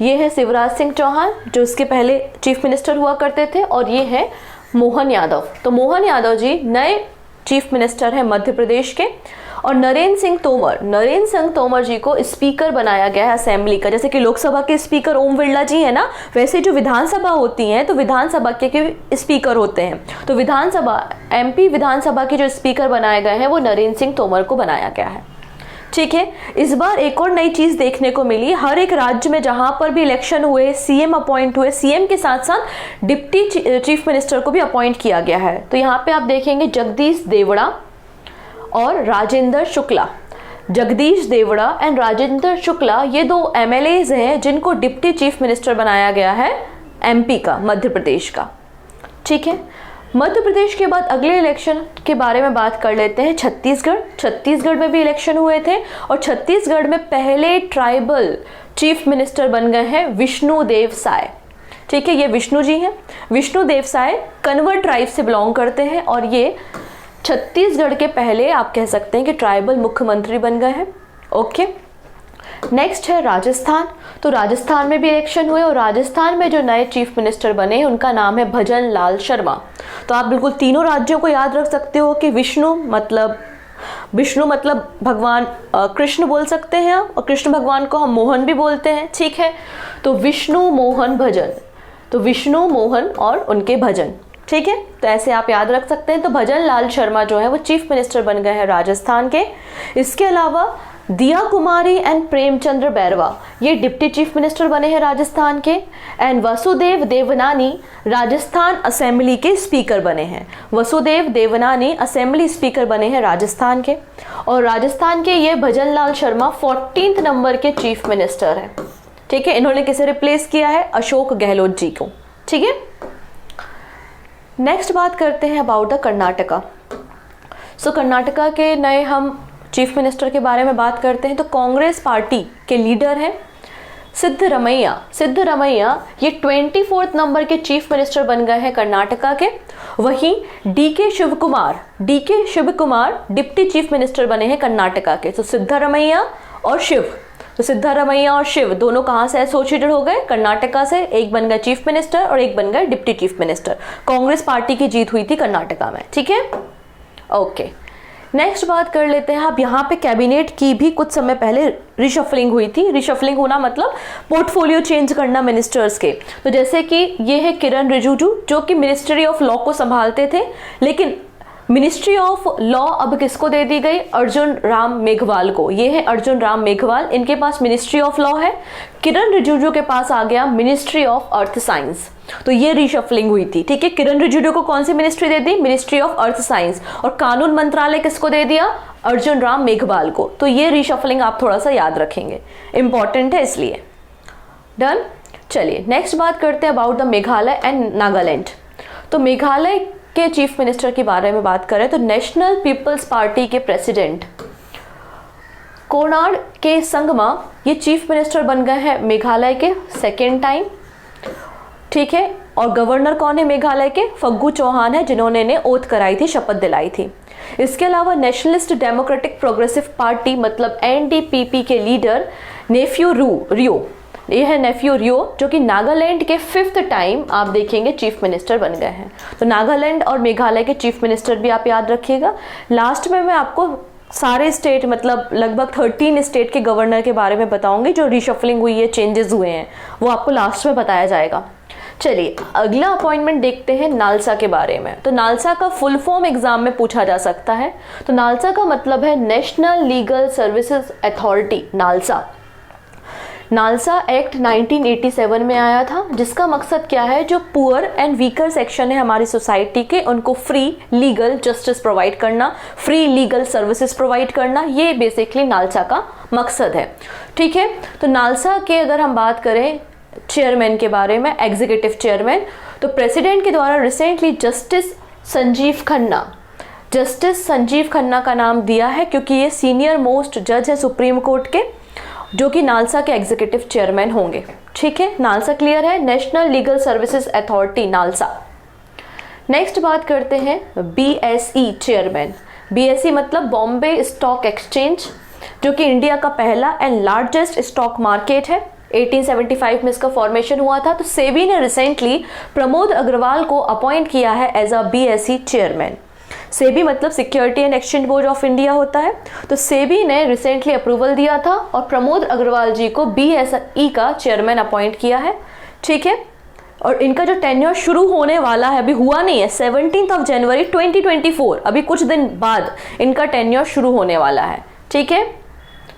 ये है शिवराज सिंह चौहान जो इसके पहले चीफ मिनिस्टर हुआ करते थे, और ये है मोहन यादव। तो मोहन यादव जी नए चीफ मिनिस्टर हैं मध्य प्रदेश के। और नरेंद्र सिंह तोमर जी को स्पीकर बनाया गया है असेंबली का। जैसे कि लोकसभा के स्पीकर ओम बिरला जी है ना, वैसे जो विधानसभा होती हैं तो विधानसभा के स्पीकर होते हैं। तो विधानसभा एमपी विधानसभा के जो स्पीकर बनाए गए हैं वो नरेंद्र सिंह तोमर को बनाया गया है। ठीक है, इस बार एक और नई चीज देखने को मिली, हर एक राज्य में जहां पर भी इलेक्शन हुए सीएम अपॉइंट हुए, सीएम के साथ साथ डिप्टी चीफ मिनिस्टर को भी अपॉइंट किया गया है। तो यहाँ पे आप देखेंगे जगदीश देवड़ा और राजेंद्र शुक्ला, जगदीश देवड़ा एंड राजेंद्र शुक्ला ये दो एमएलएज हैं जिनको डिप्टी चीफ मिनिस्टर बनाया गया है एमपी का, मध्य प्रदेश का। ठीक है, मध्य प्रदेश के बाद अगले इलेक्शन के बारे में बात कर लेते हैं छत्तीसगढ़ में भी इलेक्शन हुए थे और छत्तीसगढ़ में पहले ट्राइबल चीफ मिनिस्टर बन गए हैं विष्णुदेव साय। ठीक है, ये विष्णु जी हैं, विष्णुदेव साय कन्वर ट्राइब से बिलोंग करते हैं और ये छत्तीसगढ़ के पहले आप कह सकते हैं कि ट्राइबल मुख्यमंत्री बन गए हैं। ओके, नेक्स्ट है राजस्थान। तो राजस्थान में भी इलेक्शन हुए और राजस्थान में जो नए चीफ मिनिस्टर बने उनका नाम है भजन लाल शर्मा। तो आप बिल्कुल तीनों राज्यों को याद रख सकते हो कि विष्णु मतलब भगवान कृष्ण बोल सकते हैं और कृष्ण भगवान को हम मोहन भी बोलते हैं। ठीक है, तो विष्णु मोहन भजन, तो विष्णु मोहन और उनके भजन। ठीक है, तो ऐसे आप याद रख सकते हैं। तो भजन लाल शर्मा जो है वो चीफ मिनिस्टर बन गए हैं राजस्थान के। इसके अलावा दिया कुमारी एंड प्रेमचंद्र बैरवा ये डिप्टी चीफ मिनिस्टर बने हैं राजस्थान के। एंड वसुदेव देवनानी राजस्थान असेंबली के स्पीकर बने हैं। वसुदेव देवनानी असेंबली स्पीकर बने हैं राजस्थान के। और राजस्थान के ये भजन लाल शर्मा 14th नंबर के चीफ मिनिस्टर हैं। ठीक है, इन्होंने किसे रिप्लेस किया है? अशोक गहलोत जी को। ठीक है, नेक्स्ट बात करते हैं अबाउट द कर्नाटका। सो कर्नाटका के नए हम चीफ मिनिस्टर के बारे में बात करते हैं। तो कांग्रेस पार्टी के लीडर हैं सिद्धरमैया ये 24th नंबर के चीफ मिनिस्टर बन गए हैं कर्नाटका के। वहीं DK Shiv Kumar deputy chief minister बने हैं कर्नाटका के। तो सिद्धरमैया और शिव दोनों कहाँ से एसोसिएटेड हो गए? कर्नाटका से। एक बन गए चीफ मिनिस्टर और एक बन गए deputy chief minister. Congress party की जीत हुई थी कर्नाटका में। ठीक है, ओके, नेक्स्ट बात कर लेते हैं। अब यहाँ पे कैबिनेट की भी कुछ समय पहले रिशफलिंग हुई थी। रिशफलिंग होना मतलब पोर्टफोलियो चेंज करना मिनिस्टर्स के। तो जैसे कि ये है किरण रिजिजू जो कि मिनिस्ट्री ऑफ लॉ को संभालते थे, लेकिन मिनिस्ट्री ऑफ लॉ अब किसको दे दी गई? अर्जुन राम मेघवाल को। ये है अर्जुन राम मेघवाल, इनके पास मिनिस्ट्री ऑफ लॉ है। किरण रिजिजू के पास आ गया मिनिस्ट्री ऑफ अर्थ साइंस। तो ये रीशफलिंग हुई थी। ठीक है, किरण रिजिजू को कौन सी मिनिस्ट्री दे दी? Ministry of earth science. और कानून मंत्रालय किसको दे दिया? अर्जुन राम मेघवाल को। तो ये रीशफलिंग आप थोड़ा सा याद रखेंगे, इंपॉर्टेंट है इसलिए। डन, चलिए नेक्स्ट बात करते हैं about the Meghalaya and Nagaland. तो मेघालय के चीफ मिनिस्टर के बारे में बात करें तो नेशनल पीपल्स पार्टी के प्रेसिडेंट कोनार्ड के संगमा ये चीफ मिनिस्टर बन गए हैं मेघालय के सेकेंड टाइम। ठीक है, और गवर्नर कौन है मेघालय के? फग्गू चौहान है, जिन्होंने इन्हें ओथ कराई थी, शपथ दिलाई थी। इसके अलावा नेशनलिस्ट डेमोक्रेटिक प्रोग्रेसिव पार्टी मतलब एनडीपीपी के लीडर नेफ्यू रियो, ये है नेफ्यू रियो जो कि नागालैंड के 5th टाइम आप देखेंगे चीफ मिनिस्टर बन गए हैं। तो नागालैंड और मेघालय के चीफ मिनिस्टर भी आप याद रखिएगा। लास्ट में मैं आपको सारे स्टेट मतलब लगभग 13 स्टेट के गवर्नर के बारे में बताऊंगी जो रिशफलिंग हुई है, चेंजेस हुए हैं, वो आपको लास्ट में बताया जाएगा। चलिए अगला अपॉइंटमेंट देखते हैं नालसा के बारे में। तो नालसा का फुल फॉर्म एग्जाम में पूछा जा सकता है। तो नालसा का मतलब है national legal services authority. NALSA act 1987 में आया था, जिसका मकसद क्या है? जो पुअर एंड वीकर सेक्शन है हमारी सोसाइटी के, उनको फ्री लीगल जस्टिस प्रोवाइड करना, फ्री लीगल सर्विसेज प्रोवाइड करना, ये बेसिकली नालसा का मकसद है। ठीक है, तो नालसा के अगर हम बात करें चेयरमैन के बारे में, एग्जीक्यूटिव चेयरमैन, तो प्रेसिडेंट के द्वारा रिसेंटली जस्टिस संजीव खन्ना का नाम दिया है, क्योंकि ये सीनियर मोस्ट जज है सुप्रीम कोर्ट के, जो कि नालसा के एग्जीक्यूटिव चेयरमैन होंगे। ठीक है, नालसा क्लियर है, national legal services authority NALSA. Next बात करते हैं बीएसई चेयरमैन। बीएसई मतलब बॉम्बे स्टॉक एक्सचेंज, जो कि इंडिया का पहला एंड लार्जेस्ट स्टॉक मार्केट है। 1875 में इसका फॉर्मेशन हुआ था। तो सेबी ने रिसेंटली प्रमोद अग्रवाल को अपॉइंट किया है as a BSE chairman. SEBI मतलब security and exchange board of India होता है। तो सेबी ने रिसेंटली अप्रूवल दिया था और प्रमोद अग्रवाल जी को BSE का चेयरमैन अपॉइंट किया है, ठीक है। और इनका जो टेन्योर शुरू होने वाला है, अभी हुआ नहीं है, 17 जनवरी 2024, अभी कुछ दिन बाद इनका टेन्योर शुरू होने वाला है, ठीक है।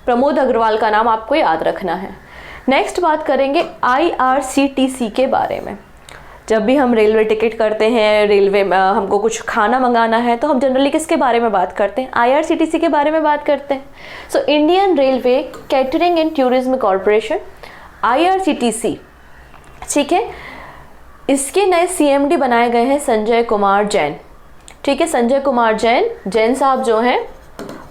प्रमोद अग्रवाल का नाम आपको याद रखना है। नेक्स्ट बात करेंगे IRCTC के बारे में। जब भी हम रेलवे टिकट करते हैं, रेलवे में हमको कुछ खाना मंगाना है, तो हम जनरली किसके बारे में बात करते हैं? IRCTC के बारे में बात करते हैं। So Indian railway catering and tourism corporation, IRCTC, ठीक है। इसके नए CMD बनाए गए हैं संजय कुमार जैन, ठीक है। संजय कुमार जैन साहब जो हैं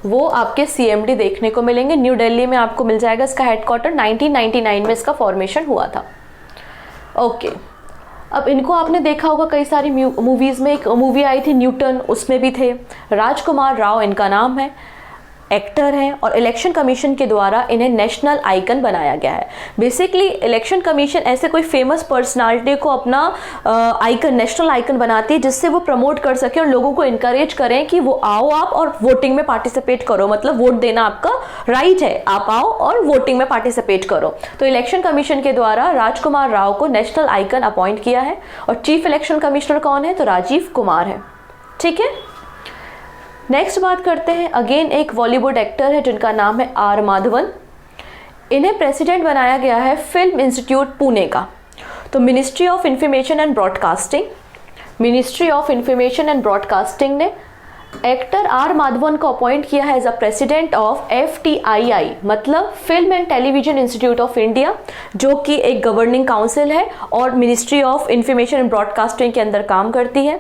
वो आपके CMD देखने को मिलेंगे। न्यू दिल्ली में आपको मिल जाएगा इसका हेडक्वार्टर। 1999 में इसका फॉर्मेशन हुआ था, ओके। अब इनको आपने देखा होगा कई सारी मूवीज़ में। एक मूवी आई थी न्यूटन, उसमें भी थे। राजकुमार राव इनका नाम है, एक्टर हैं, और इलेक्शन कमीशन के द्वारा इन्हें नेशनल आइकन बनाया गया है। बेसिकली इलेक्शन कमीशन ऐसे कोई फेमस पर्सनालिटी को अपना आइकन, नेशनल आइकन बनाती है, जिससे वो प्रमोट कर सके और लोगों को इनकरेज करें कि वो आओ आप और वोटिंग में पार्टिसिपेट करो, मतलब वोट देना आपका राइट है, आप आओ और वोटिंग में पार्टिसिपेट करो। तो इलेक्शन कमीशन के द्वारा राजकुमार राव को नेशनल आइकन अपॉइंट किया है। और चीफ इलेक्शन कमिश्नर कौन है? तो राजीव कुमार है, ठीक है। नेक्स्ट बात करते हैं, अगेन एक बॉलीवुड एक्टर है जिनका नाम है R माधवन। इन्हें प्रेसिडेंट बनाया गया है फिल्म इंस्टीट्यूट पुणे का। तो ministry of information and broadcasting ने एक्टर R माधवन को अपॉइंट किया है as a president of FTII, मतलब film and television institute of India, जो कि एक गवर्निंग काउंसिल है और ministry of information and broadcasting के अंदर काम करती है।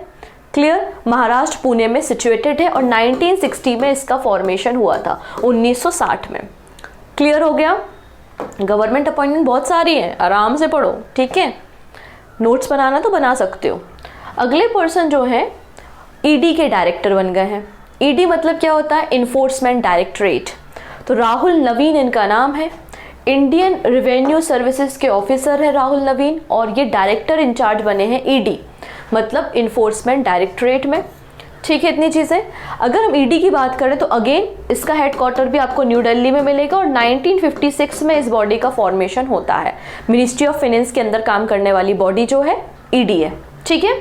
क्लियर? महाराष्ट्र पुणे में सिचुएटेड है और 1960 में इसका फॉर्मेशन हुआ था, 1960 में। क्लियर हो गया? गवर्नमेंट अपॉइंटमेंट बहुत सारी है, आराम से पढ़ो, ठीक है। नोट्स बनाना तो बना सकते हो। अगले पर्सन जो है ED के डायरेक्टर बन गए हैं। ED मतलब क्या होता है? Enforcement directorate. तो राहुल नवीन इनका नाम है। इंडियन रेवेन्यू सर्विसेज के ऑफिसर है राहुल नवीन, और ये डायरेक्टर इंचार्ज बने हैं ED मतलब इन्फोर्समेंट डायरेक्टरेट में, ठीक है। इतनी चीज़ें। अगर हम ED की बात करें तो अगेन इसका हेडक्वार्टर भी आपको न्यू दिल्ली में मिलेगा और 1956 में इस बॉडी का फॉर्मेशन होता है। मिनिस्ट्री ऑफ फाइनेंस के अंदर काम करने वाली बॉडी जो है ED है, ठीक है।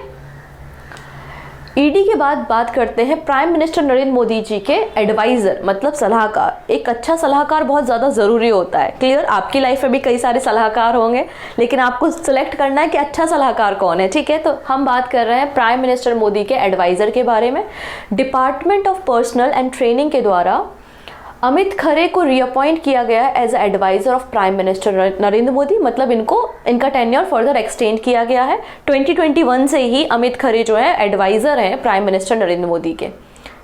ED के बाद बात करते हैं प्राइम मिनिस्टर नरेंद्र मोदी जी के एडवाइज़र मतलब सलाहकार। एक अच्छा सलाहकार बहुत ज़्यादा ज़रूरी होता है। क्लियर? आपकी लाइफ में भी कई सारे सलाहकार होंगे, लेकिन आपको सिलेक्ट करना है कि अच्छा सलाहकार कौन है, ठीक है। तो हम बात कर रहे हैं प्राइम मिनिस्टर मोदी के एडवाइज़र के बारे में। Department of personnel and training के द्वारा अमित खरे को रीअपॉइंट किया गया as a adviser of prime minister Narendra Modi, मतलब इनका टेन्योर फर्दर एक्सटेंड किया गया है। 2021 से ही अमित खरे जो है एडवाइज़र हैं प्राइम मिनिस्टर नरेंद्र मोदी के,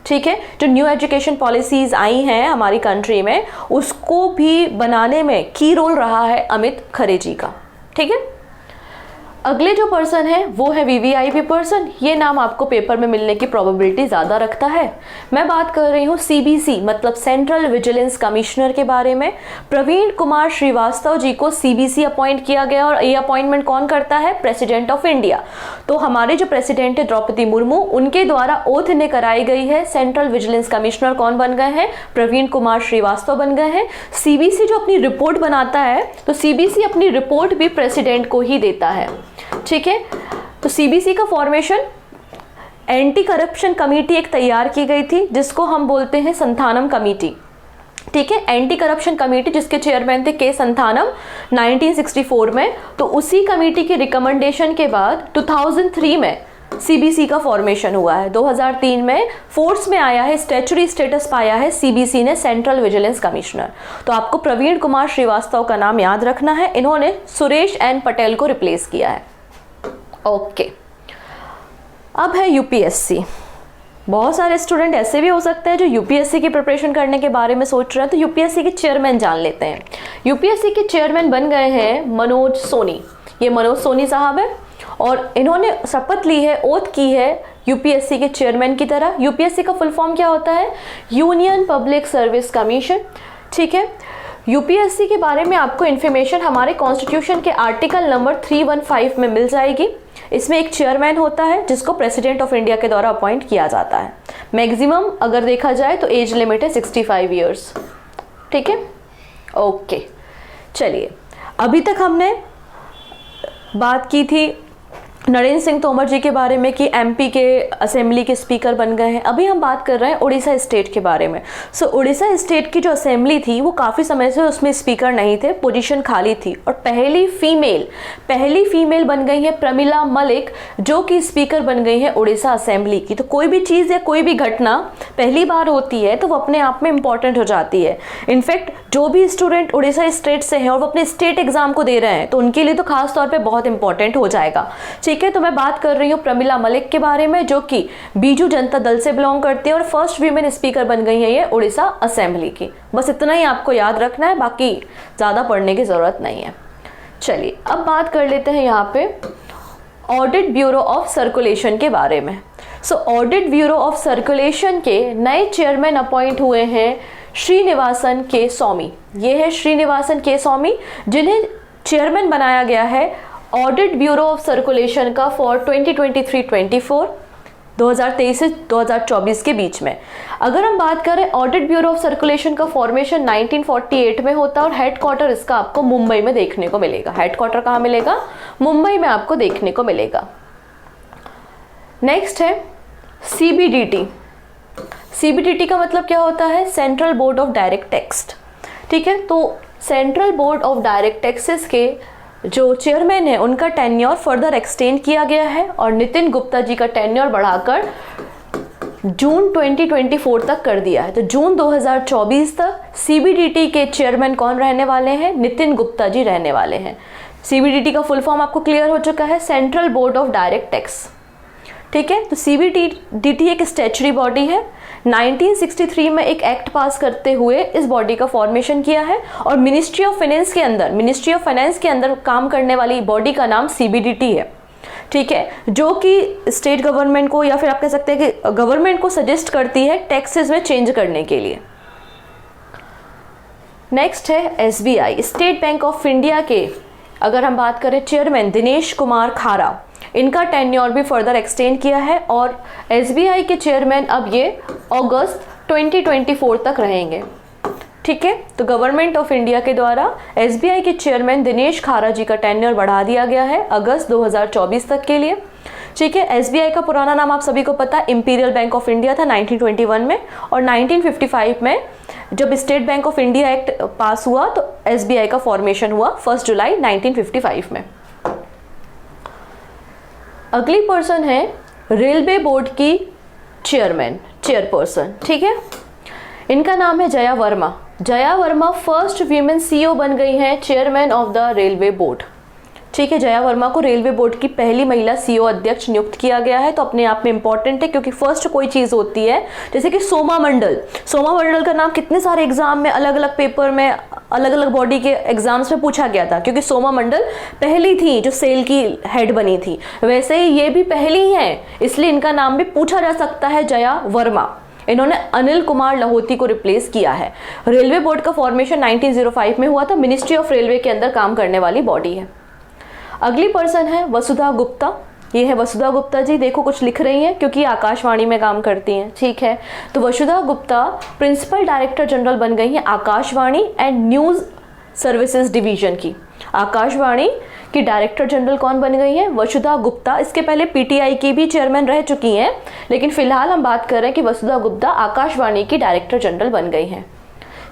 ठीक है। जो न्यू एजुकेशन पॉलिसीज़ आई हैं हमारी कंट्री में, उसको भी बनाने में की रोल रहा है अमित खरे जी का, ठीक है। अगले जो पर्सन है वो है VVIP पर्सन। ये नाम आपको पेपर में मिलने की प्रोबेबिलिटी ज़्यादा रखता है। मैं बात कर रही हूँ CBC मतलब सेंट्रल विजिलेंस कमिश्नर के बारे में। प्रवीण कुमार श्रीवास्तव जी को CBC अपॉइंट किया गया और ये अपॉइंटमेंट कौन करता है? President of India. तो हमारे जो प्रेसिडेंट है द्रौपदी मुर्मू, उनके द्वारा ओथ ने कराई गई है। सेंट्रल विजिलेंस कमिश्नर कौन बन गए हैं? प्रवीण कुमार श्रीवास्तव बन गए हैं। CBC जो अपनी रिपोर्ट बनाता है, तो CBC अपनी रिपोर्ट भी प्रेसिडेंट को ही देता है, ठीक है। तो CBC का फॉर्मेशन एंटी करप्शन कमेटी एक तैयार की गई थी, जिसको हम बोलते हैं संथानम कमेटी, ठीक है। एंटी करप्शन कमेटी जिसके चेयरमैन थे के संथानम 1964 में। तो उसी कमेटी की रिकमेंडेशन के बाद 2003 में CBC का फॉर्मेशन हुआ है। 2003 में फोर्स में आया है, स्टैच्यूटरी स्टेटस पाया है CBC ने, सेंट्रल विजिलेंस कमिश्नर। तो आपको प्रवीण कुमार श्रीवास्तव का नाम याद रखना है। इन्होंने सुरेश एन पटेल को रिप्लेस किया है, ओके। अब है UPSC। बहुत सारे स्टूडेंट ऐसे भी हो सकते हैं जो UPSC की प्रिपरेशन करने के बारे में सोच रहे हैं, तो UPSC के चेयरमैन जान लेते हैं। UPSC के चेयरमैन बन गए हैं मनोज सोनी। ये मनोज सोनी साहब है और इन्होंने शपथ ली है, ओथ की है UPSC के चेयरमैन की तरह। UPSC का फुल फॉर्म क्या होता है? यूनियन पब्लिक सर्विस कमीशन, ठीक है। UPSC के बारे में आपको इन्फॉर्मेशन हमारे कॉन्स्टिट्यूशन के आर्टिकल नंबर 315 में मिल जाएगी। इसमें एक चेयरमैन होता है जिसको प्रेसिडेंट ऑफ इंडिया के द्वारा अपॉइंट किया जाता है। मैक्सिमम अगर देखा जाए तो एज लिमिट है 65 ईयर्स। ठीक है, ओके। चलिए, अभी तक हमने बात की थी नरेंद्र सिंह तोमर जी के बारे में कि एमपी के असेंबली के स्पीकर बन गए हैं। अभी हम बात कर रहे हैं उड़ीसा स्टेट के बारे में। उड़ीसा स्टेट की जो असेंबली थी वो काफ़ी समय से उसमें स्पीकर नहीं थे, पोजीशन खाली थी, और पहली फीमेल बन गई है प्रमिला मलिक, जो कि स्पीकर बन गई है उड़ीसा असेंबली की। तो कोई भी चीज़ या कोई भी घटना पहली बार होती है तो वो अपने आप में इम्पॉर्टेंट हो जाती है। इनफैक्ट जो भी स्टूडेंट उड़ीसा स्टेट से हैं और वो अपने स्टेट एग्जाम को दे रहे हैं तो उनके लिए तो खास तौर पे बहुत इंपॉर्टेंट हो जाएगा। ठीक है, तो मैं बात कर रही हूँ प्रमिला मलिक के बारे में, जो कि बीजू जनता दल से बिलोंग करती है और फर्स्ट वीमेन स्पीकर बन गई है ये उड़ीसा असेंबली की। बस इतना ही आपको याद रखना है, बाकी ज़्यादा पढ़ने की ज़रूरत नहीं है। चलिए, अब बात कर लेते हैं यहाँ पे ऑडिट ब्यूरो ऑफ सर्कुलेशन के बारे में। ऑडिट ब्यूरो ऑफ सर्कुलेशन के नए चेयरमैन अपॉइंट हुए हैं श्रीनिवासन के स्वामी। ये है श्रीनिवासन के स्वामी, जिन्हें चेयरमैन बनाया गया है ऑडिट ब्यूरो ऑफ सर्कुलेशन का फॉर 2023-24, 2023 से 2024 के बीच में। अगर हम बात करें ऑडिट ब्यूरो ऑफ सर्कुलेशन का फॉर्मेशन 1948 में होता है और हेडक्वार्टर इसका आपको मुंबई में देखने को मिलेगा। हेडक्वार्टर कहाँ मिलेगा? मुंबई में आपको देखने को मिलेगा। नेक्स्ट है सीबीडीटी। सीबीडीटी का मतलब क्या होता है? Central board of direct tax. ठीक है, तो central board of direct taxes के जो चेयरमैन है उनका टेन्योर फर्दर एक्सटेंड किया गया है और नितिन गुप्ता जी का टेन्योर बढ़ाकर जून 2024 तक कर दिया है। तो जून 2024 तक सीबीडीटी के चेयरमैन कौन रहने वाले हैं? नितिन गुप्ता जी रहने वाले हैं। सीबीडीटी का फुल फॉर्म आपको क्लियर हो चुका है, central board of direct tax. ठीक है, तो सीबीडीटी एक स्टैच्यूटरी बॉडी है। 1963 में एक एक्ट पास करते हुए इस बॉडी का फॉर्मेशन किया है और मिनिस्ट्री ऑफ फाइनेंस के अंदर काम करने वाली बॉडी का नाम सीबीडीटी है। ठीक है, जो कि स्टेट गवर्नमेंट को या फिर आप कह सकते हैं कि गवर्नमेंट को सजेस्ट करती है टैक्सेस में चेंज करने के लिए। नेक्स्ट है SBI, state bank of India के अगर हम बात करें चेयरमैन दिनेश कुमार खारा, इनका टेन्योर भी फर्दर एक्सटेंड किया है और एसबीआई के चेयरमैन अब ये अगस्त 2024 तक रहेंगे। ठीक है, तो गवर्नमेंट ऑफ इंडिया के द्वारा एसबीआई के चेयरमैन दिनेश खारा जी का टेन्योर बढ़ा दिया गया है अगस्त 2024 तक के लिए। ठीक है, एसबीआई का पुराना नाम आप सभी को पता है इंपीरियल बैंक ऑफ इंडिया था 1921 में, और 1955 में जब state bank of India act पास हुआ तो एसबीआई का फॉर्मेशन हुआ 1 जुलाई 1955 में। अगली पर्सन है रेलवे बोर्ड की चेयरपर्सन। ठीक है, इनका नाम है Jaya Verma. Jaya Verma first women CEO बन गई हैं chairman of the railway board. ठीक है, जया वर्मा को रेलवे बोर्ड की पहली महिला सीईओ अध्यक्ष नियुक्त किया गया है। तो अपने आप में इंपॉर्टेंट है क्योंकि फर्स्ट कोई चीज़ होती है जैसे कि सोमा मंडल का नाम कितने सारे एग्जाम में अलग अलग पेपर में अलग अलग बॉडी के एग्जाम्स में पूछा गया था, क्योंकि सोमा मंडल पहली थी जो सेल की हेड बनी थी। वैसे ही ये भी पहली ही है, इसलिए इनका नाम भी पूछा जा सकता है जया वर्मा। इन्होंने अनिल कुमार लाहौती को रिप्लेस किया है। रेलवे बोर्ड का फॉर्मेशन 1905 में हुआ था, मिनिस्ट्री ऑफ रेलवे के अंदर काम करने वाली बॉडी है। अगली पर्सन है वसुधा गुप्ता। ये है वसुधा गुप्ता जी, देखो कुछ लिख रही हैं क्योंकि आकाशवाणी में काम करती हैं। ठीक है, तो वसुधा गुप्ता प्रिंसिपल डायरेक्टर जनरल बन गई हैं Akashvani and news services division की। आकाशवाणी की डायरेक्टर जनरल कौन बन गई हैं? वसुधा गुप्ता। इसके पहले पीटीआई की भी चेयरमैन रह चुकी हैं, लेकिन फिलहाल हम बात कर रहे हैं कि वसुधा गुप्ता आकाशवाणी की डायरेक्टर जनरल बन गई हैं।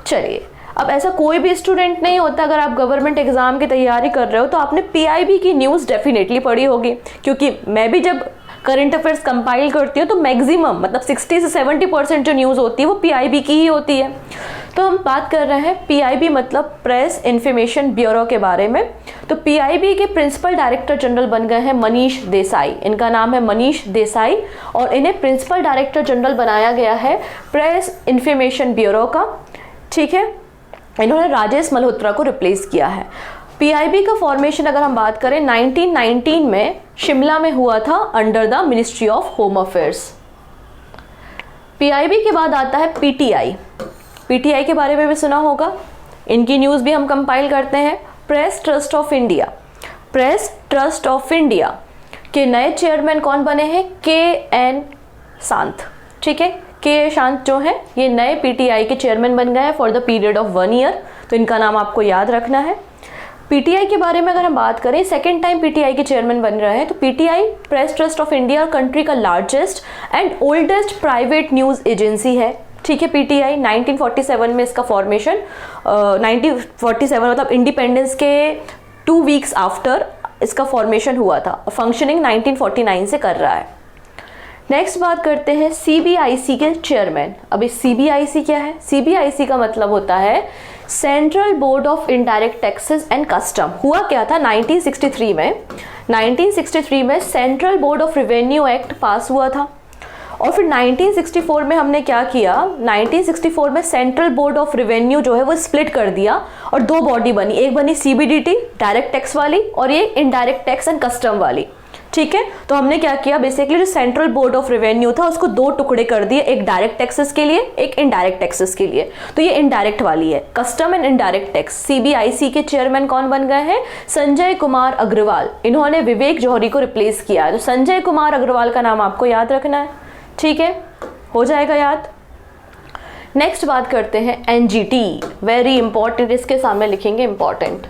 चलिए, अब ऐसा कोई भी स्टूडेंट नहीं होता, अगर आप गवर्नमेंट एग्जाम की तैयारी कर रहे हो तो आपने पीआईबी की न्यूज़ डेफिनेटली पढ़ी होगी, क्योंकि मैं भी जब करंट अफेयर्स कंपाइल करती हूँ तो मैक्सिमम मतलब 60 से 70% जो न्यूज़ होती है वो पीआईबी की ही होती है। तो हम बात कर रहे हैं पीआईबी मतलब प्रेस इंफॉर्मेशन ब्यूरो के बारे में। तो पीआईबी के प्रिंसिपल डायरेक्टर जनरल बन गए हैं मनीष देसाई। इनका नाम है मनीष देसाई और इन्हें प्रिंसिपल डायरेक्टर जनरल बनाया गया है प्रेस इंफॉर्मेशन ब्यूरो का। ठीक है, इन्होंने राजेश मल्होत्रा को रिप्लेस किया है। पीआईबी का फॉर्मेशन अगर हम बात करें 1919 में शिमला में हुआ था under the ministry of home affairs. PIB के बाद आता है पीटीआई। पीटीआई के बारे में भी सुना होगा, इनकी न्यूज़ भी हम कंपाइल करते हैं। Press trust of India. Press trust of India के नए चेयरमैन कौन बने हैं? के एन सांत। ठीक है, के शांत जो हैं ये नए पीटीआई के चेयरमैन बन गए हैं for the period of 1 year, तो इनका नाम आपको याद रखना है। पीटीआई के बारे में अगर हम बात करें, सेकेंड टाइम पीटीआई के चेयरमैन बन रहे हैं। तो PTI press trust of India country का largest and oldest private news agency है। ठीक है, पीटीआई 1947 में इसका फॉर्मेशन 1947 मतलब इंडिपेंडेंस के 2 वीक्स आफ्टर इसका फॉर्मेशन हुआ था। फंक्शनिंग 1949 से कर रहा है। नेक्स्ट बात करते हैं सीबीआईसी के चेयरमैन। अभी सीबीआईसी क्या है? सीबीआईसी का मतलब होता है central board of indirect taxes and custom. हुआ क्या था 1963 में central board of revenue act पास हुआ था और फिर 1964 में हमने क्या किया, 1964 में सेंट्रल बोर्ड ऑफ रेवेन्यू जो है वो स्प्लिट कर दिया और 2 बॉडी बनी, एक बनी सीबीडीटी डायरेक्ट टैक्स वाली और एक इनडायरेक्ट टैक्स एंड कस्टम वाली। ठीक है, तो हमने क्या किया, बेसिकली जो सेंट्रल बोर्ड ऑफ रेवेन्यू था उसको 2 टुकड़े कर दिए, एक डायरेक्ट टैक्सेस के लिए, एक इनडायरेक्ट टैक्सेस के लिए। तो ये इनडायरेक्ट वाली है, custom and indirect tax. CBIC के चेयरमैन कौन बन गए हैं? संजय कुमार अग्रवाल। इन्होंने विवेक जौहरी को रिप्लेस किया है। तो संजय कुमार अग्रवाल का नाम आपको याद रखना है। ठीक है, हो जाएगा याद। नेक्स्ट बात करते हैं एनजीटी, वेरी इंपॉर्टेंट, इसके सामने लिखेंगे इंपॉर्टेंट।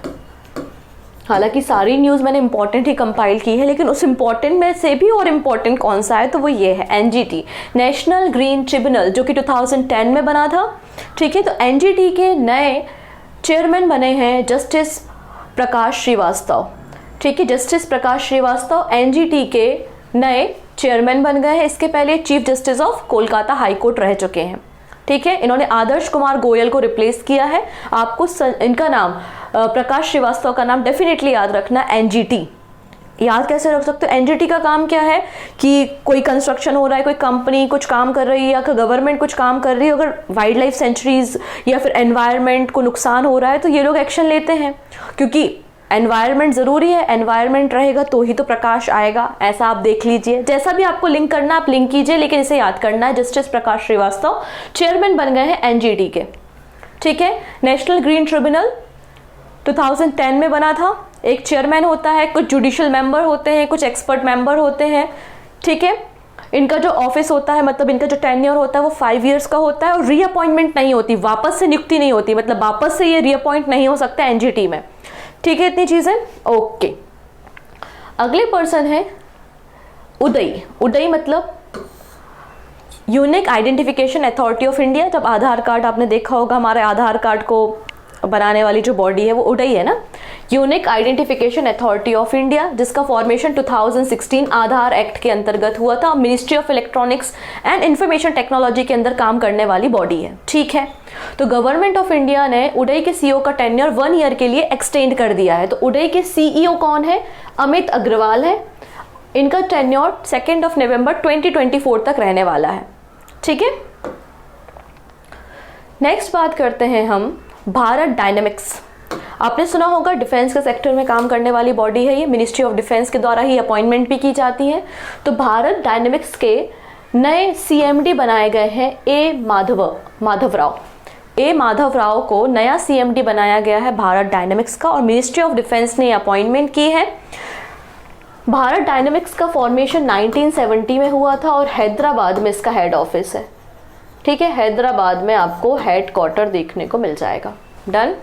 हालांकि सारी न्यूज़ मैंने इंपॉर्टेंट ही कंपाइल की है, लेकिन उस इंपॉर्टेंट में से भी और इम्पॉर्टेंट कौन सा है तो वो ये है एनजीटी, नेशनल ग्रीन ट्रिब्यूनल, जो कि 2010 में बना था। ठीक है, तो एनजीटी के नए चेयरमैन बने हैं जस्टिस प्रकाश श्रीवास्तव। ठीक है, जस्टिस प्रकाश श्रीवास्तव एनजीटी के नए चेयरमैन बन गए हैं। इसके पहले chief justice of Kolkata high court रह चुके हैं। ठीक है, इन्होंने आदर्श कुमार गोयल को रिप्लेस किया है। आपको इनका नाम प्रकाश श्रीवास्तव का नाम डेफिनेटली याद रखना, एनजीटी। याद कैसे रख सकते हो? एनजीटी का काम क्या है कि कोई कंस्ट्रक्शन हो रहा है, कोई कंपनी कुछ काम कर रही है या गवर्नमेंट कुछ काम कर रही है, अगर वाइल्ड लाइफ सेंचुरीज या फिर एनवायरनमेंट को नुकसान हो रहा है तो ये लोग एक्शन लेते हैं, क्योंकि एनवायरनमेंट ज़रूरी है। एनवायरनमेंट रहेगा तो ही तो प्रकाश आएगा, ऐसा आप देख लीजिए। जैसा भी आपको लिंक करना आप लिंक कीजिए, लेकिन इसे याद करना है। जस्टिस प्रकाश श्रीवास्तव चेयरमैन बन गए हैं एनजीटी के। ठीक है, नेशनल ग्रीन ट्रिब्यूनल 2010 में बना था। एक चेयरमैन होता है, कुछ जुडिशियल मेंबर होते हैं, कुछ एक्सपर्ट मेंबर होते हैं। ठीक है, इनका जो ऑफिस होता है, मतलब इनका जो टेन्योर होता है वो 5 ईयर्स का होता है और रीअपॉइंटमेंट नहीं होती, वापस से नियुक्ति नहीं होती, मतलब वापस से ये रीअपॉइंट नहीं हो सकता एनजीटी में। ठीक है, इतनी चीजें ओके। अगले पर्सन है उदय। उदय मतलब unique identification authority of India. जब आधार कार्ड आपने देखा होगा, हमारे आधार कार्ड को बनाने वाली जो बॉडी है वो उडई है ना, unique identification authority of India, जिसका फॉर्मेशन 2016 आधार एक्ट के अंतर्गत हुआ था। Ministry of electronics and information technology के अंदर काम करने वाली बॉडी है। ठीक है, तो गवर्नमेंट ऑफ इंडिया ने उडई के सीईओ का टेन्योर 1 ईयर के लिए एक्सटेंड कर दिया है। तो उडई के सीईओ कौन है? अमित अग्रवाल है। इनका टेन्योर 2 नवंबर 2024 तक रहने वाला है। ठीक है, नेक्स्ट बात करते हैं हम भारत डायनेमिक्स। आपने सुना होगा डिफेंस के सेक्टर में काम करने वाली बॉडी है ये, मिनिस्ट्री ऑफ डिफेंस के द्वारा ही अपॉइंटमेंट भी की जाती है। तो भारत डायनेमिक्स के नए सीएमडी बनाए गए हैं ए माधव राव। ए माधव राव को नया सीएमडी बनाया गया है भारत डायनेमिक्स का, और मिनिस्ट्री ऑफ डिफेंस ने अपॉइंटमेंट की है। भारत डायनेमिक्स का फॉर्मेशन 1970 में हुआ था और हैदराबाद में इसका हेड ऑफिस है। ठीक है, हैदराबाद में आपको हेड क्वार्टर देखने को मिल जाएगा। डन।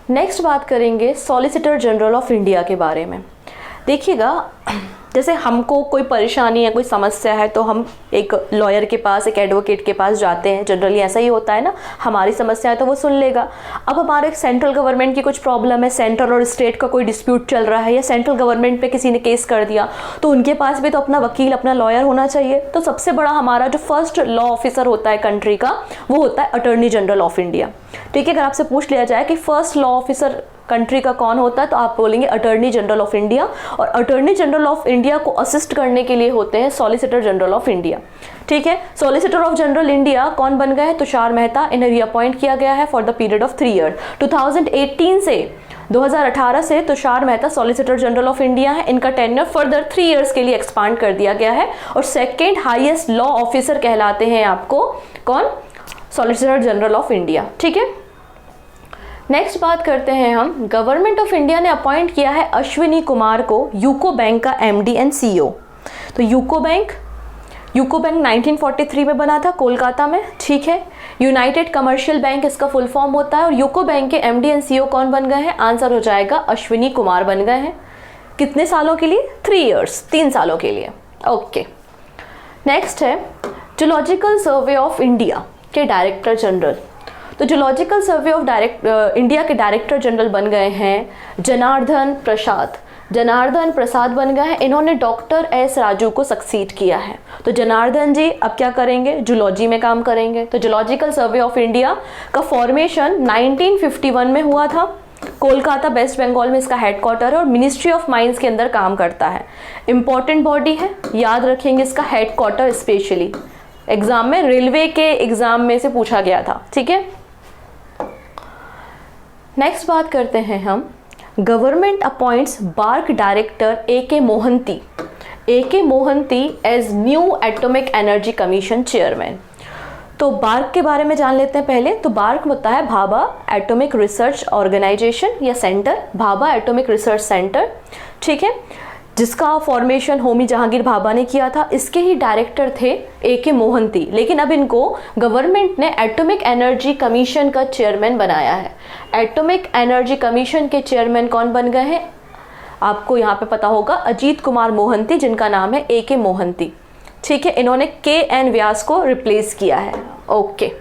नेक्स्ट बात करेंगे सॉलिसिटर जनरल ऑफ इंडिया के बारे में। देखिएगा, जैसे हमको कोई परेशानी है, कोई समस्या है, तो हम एक लॉयर के पास, एक एडवोकेट के पास जाते हैं। जनरली ऐसा ही होता है ना, हमारी समस्या है तो वो सुन लेगा। अब हमारे सेंट्रल गवर्नमेंट की कुछ प्रॉब्लम है, सेंट्रल और स्टेट का कोई डिस्प्यूट चल रहा है, या सेंट्रल गवर्नमेंट पे किसी ने केस कर दिया, तो उनके पास भी तो अपना वकील, अपना लॉयर होना चाहिए। तो सबसे बड़ा हमारा जो फर्स्ट लॉ ऑफिसर होता है कंट्री का, वो होता है अटॉर्नी जनरल ऑफ इंडिया। ठीक है, अगर आपसे पूछ लिया जाए कि फर्स्ट लॉ ऑफिसर कंट्री का कौन होता है, तो आप बोलेंगे अटॉर्नी जनरल ऑफ इंडिया। और अटॉर्नी जनरल ऑफ इंडिया को असिस्ट करने के लिए होते हैं सॉलिसिटर जनरल ऑफ इंडिया। ठीक है, सॉलिसिटर ऑफ जनरल इंडिया कौन बन गए हैं? तुषार मेहता। इन्हें रीअपॉइंट किया गया है for the period of 3 year. 2018 से Tushar Mehta solicitor general of India है। इनका टेन्योर फर्दर 3 ईयर्स के लिए एक्सपांड कर दिया गया है, और सेकेंड हाईएस्ट लॉ ऑफिसर कहलाते हैं आपको कौन? Solicitor general of India. ठीक है, नेक्स्ट बात करते हैं हम, गवर्नमेंट ऑफ इंडिया ने अपॉइंट किया है अश्विनी कुमार को यूको बैंक का एमडी एंड सीईओ। तो यूको बैंक यूको बैंक 1943 में बना था कोलकाता में, ठीक है। यूनाइटेड कमर्शियल बैंक इसका फुल फॉर्म होता है। और यूको बैंक के एमडी एंड सीईओ कौन बन गए हैं? आंसर हो जाएगा अश्विनी कुमार बन गए हैं। कितने सालों के लिए? 3 इयर्स, 3 सालों के लिए। ओके, नेक्स्ट है जूलॉजिकल सर्वे ऑफ इंडिया के डायरेक्टर जनरल। तो जूलॉजिकल सर्वे ऑफ इंडिया के डायरेक्टर जनरल बन गए हैं जनार्दन प्रसाद। जनार्दन प्रसाद बन गए हैं, इन्होंने डॉक्टर एस राजू को सक्सीड किया है। तो जनार्दन जी अब क्या करेंगे? जूलॉजी में काम करेंगे। तो जूलॉजिकल सर्वे ऑफ इंडिया का फॉर्मेशन 1951 में हुआ था। कोलकाता वेस्ट बंगाल में इसका हेडक्वार्टर है और मिनिस्ट्री ऑफ माइंस के अंदर काम करता है। इंपॉर्टेंट बॉडी है, याद रखेंगे इसका हेडक्वार्टर। स्पेशली एग्जाम में, रेलवे के एग्जाम में से पूछा गया था, ठीक है। नेक्स्ट बात करते हैं हम, government appoints BARC director AK. Mohanty, AK. Mohanty as new atomic energy commission chairman. तो बार्क के बारे में जान लेते हैं पहले। तो बार्क होता है भाभा एटॉमिक रिसर्च ऑर्गेनाइजेशन या centre, Bhabha atomic research centre, ठीक है, जिसका फॉर्मेशन होमी जहांगीर भाभा ने किया था। इसके ही डायरेक्टर थे ए.के. मोहंती, लेकिन अब इनको गवर्नमेंट ने एटॉमिक एनर्जी कमीशन का चेयरमैन बनाया है। एटॉमिक एनर्जी कमीशन के चेयरमैन कौन बन गए हैं? आपको यहाँ पे पता होगा, अजीत कुमार मोहंती, जिनका नाम है ए.के. मोहंती, ठीक है। इन्होंने के.एन. व्यास को रिप्लेस किया है। ओके,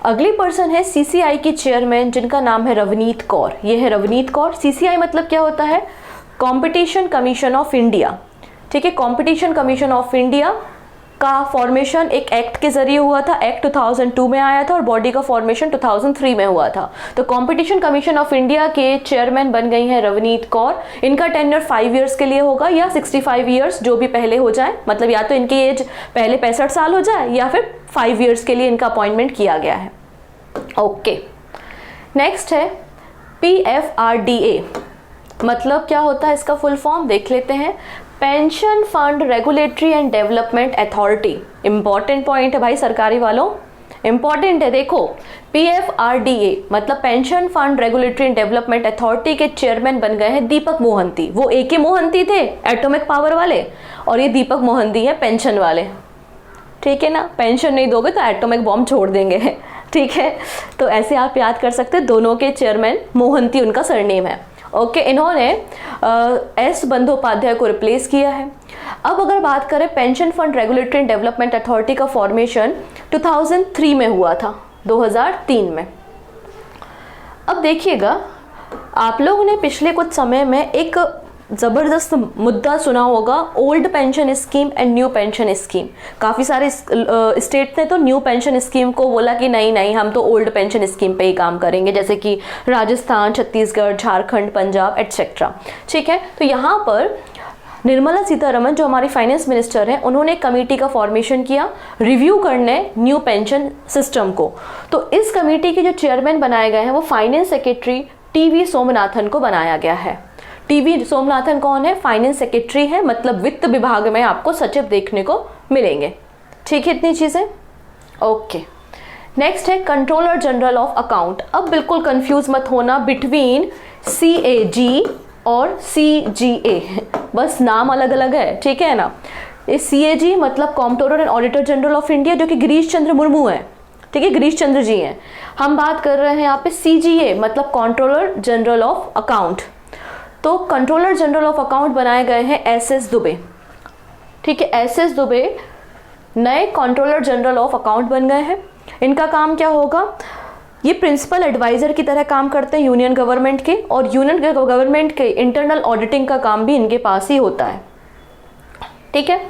अगली पर्सन है सीसीआई की चेयरमैन, जिनका नाम है रवनीत कौर। ये है रवनीत कौर। सीसीआई मतलब क्या होता है? कंपटीशन कमीशन ऑफ इंडिया, ठीक है। कंपटीशन कमीशन ऑफ इंडिया का फॉर्मेशन एक एक्ट के जरिए हुआ था। एक्ट 2002 में आया था और बॉडी का फॉर्मेशन 2003 में हुआ था। तो कंपटीशन कमीशन ऑफ इंडिया के चेयरमैन बन गई हैं रवनीत कौर। इनका टेन्योर 5 इयर्स के लिए होगा या 65 इयर्स, जो भी पहले हो जाए। मतलब या तो इनकी एज पहले 65 साल हो जाए या फिर 5 इयर्स के लिए इनका अपॉइंटमेंट किया गया है। ओके, नेक्स्ट है PFRDA। मतलब क्या होता है इसका फुल फॉर्म? देख लेते हैं। Pension fund regulatory and development authority. Important point है भाई सरकारी वालों, इंपॉर्टेंट है। देखो, PFRDA मतलब pension fund regulatory and development authority के चेयरमैन बन गए हैं दीपक मोहंती। वो ए.के. मोहंती थे एटॉमिक पावर वाले, और ये दीपक मोहंती है पेंशन वाले, ठीक है ना। पेंशन नहीं दोगे तो एटॉमिक बॉम्ब छोड़ देंगे, ठीक है। तो ऐसे आप याद कर सकते हैं, दोनों के चेयरमैन मोहंती उनका सरनेम है। ओके, इन्होंने एस बंदोपाध्याय को रिप्लेस किया है। अब अगर बात करें pension fund regulatory and development authority का फॉर्मेशन 2003 में हुआ था, 2003 में। अब देखिएगा, आप लोगों ने पिछले कुछ समय में एक ज़बरदस्त मुद्दा सुना होगा, old pension scheme and new pension scheme. काफ़ी सारे स्टेट ने तो न्यू पेंशन स्कीम को बोला कि नहीं नहीं, हम तो ओल्ड पेंशन स्कीम पे ही काम करेंगे, जैसे कि राजस्थान, छत्तीसगढ़, झारखंड, पंजाब एटसेट्रा, ठीक है। तो यहाँ पर निर्मला सीतारमन जो हमारी फाइनेंस मिनिस्टर हैं, उन्होंने कमेटी का फॉर्मेशन किया रिव्यू करने न्यू पेंशन सिस्टम को। तो इस कमेटी के जो चेयरमैन बनाए गए हैं वो फाइनेंस सेक्रेटरी टी.वी. सोमनाथन को बनाया गया है। टी.वी. सोमनाथन कौन है? फाइनेंस सेक्रेटरी है, मतलब वित्त विभाग में आपको सचिव देखने को मिलेंगे, ठीक है। इतनी चीजें। ओके, नेक्स्ट है कंट्रोलर जनरल ऑफ अकाउंट। अब बिल्कुल कंफ्यूज मत होना बिटवीन CAG और CGA, बस नाम अलग अलग है, ठीक है ना। ये CAG मतलब controller and auditor general of India, जो कि गिरीश चंद्र मुर्मू है, ठीक है, गिरीश चंद्र जी हैं। हम बात कर रहे हैं यहाँ पे CGA मतलब कंट्रोलर जनरल ऑफ अकाउंट। तो कंट्रोलर जनरल ऑफ अकाउंट बनाए गए हैं SS दुबे, ठीक है। SS दुबे नए कंट्रोलर जनरल ऑफ अकाउंट बन गए हैं। इनका काम क्या होगा? ये प्रिंसिपल एडवाइजर की तरह काम करते हैं यूनियन गवर्नमेंट के, और यूनियन गवर्नमेंट के इंटरनल ऑडिटिंग का काम भी इनके पास ही होता है, ठीक है।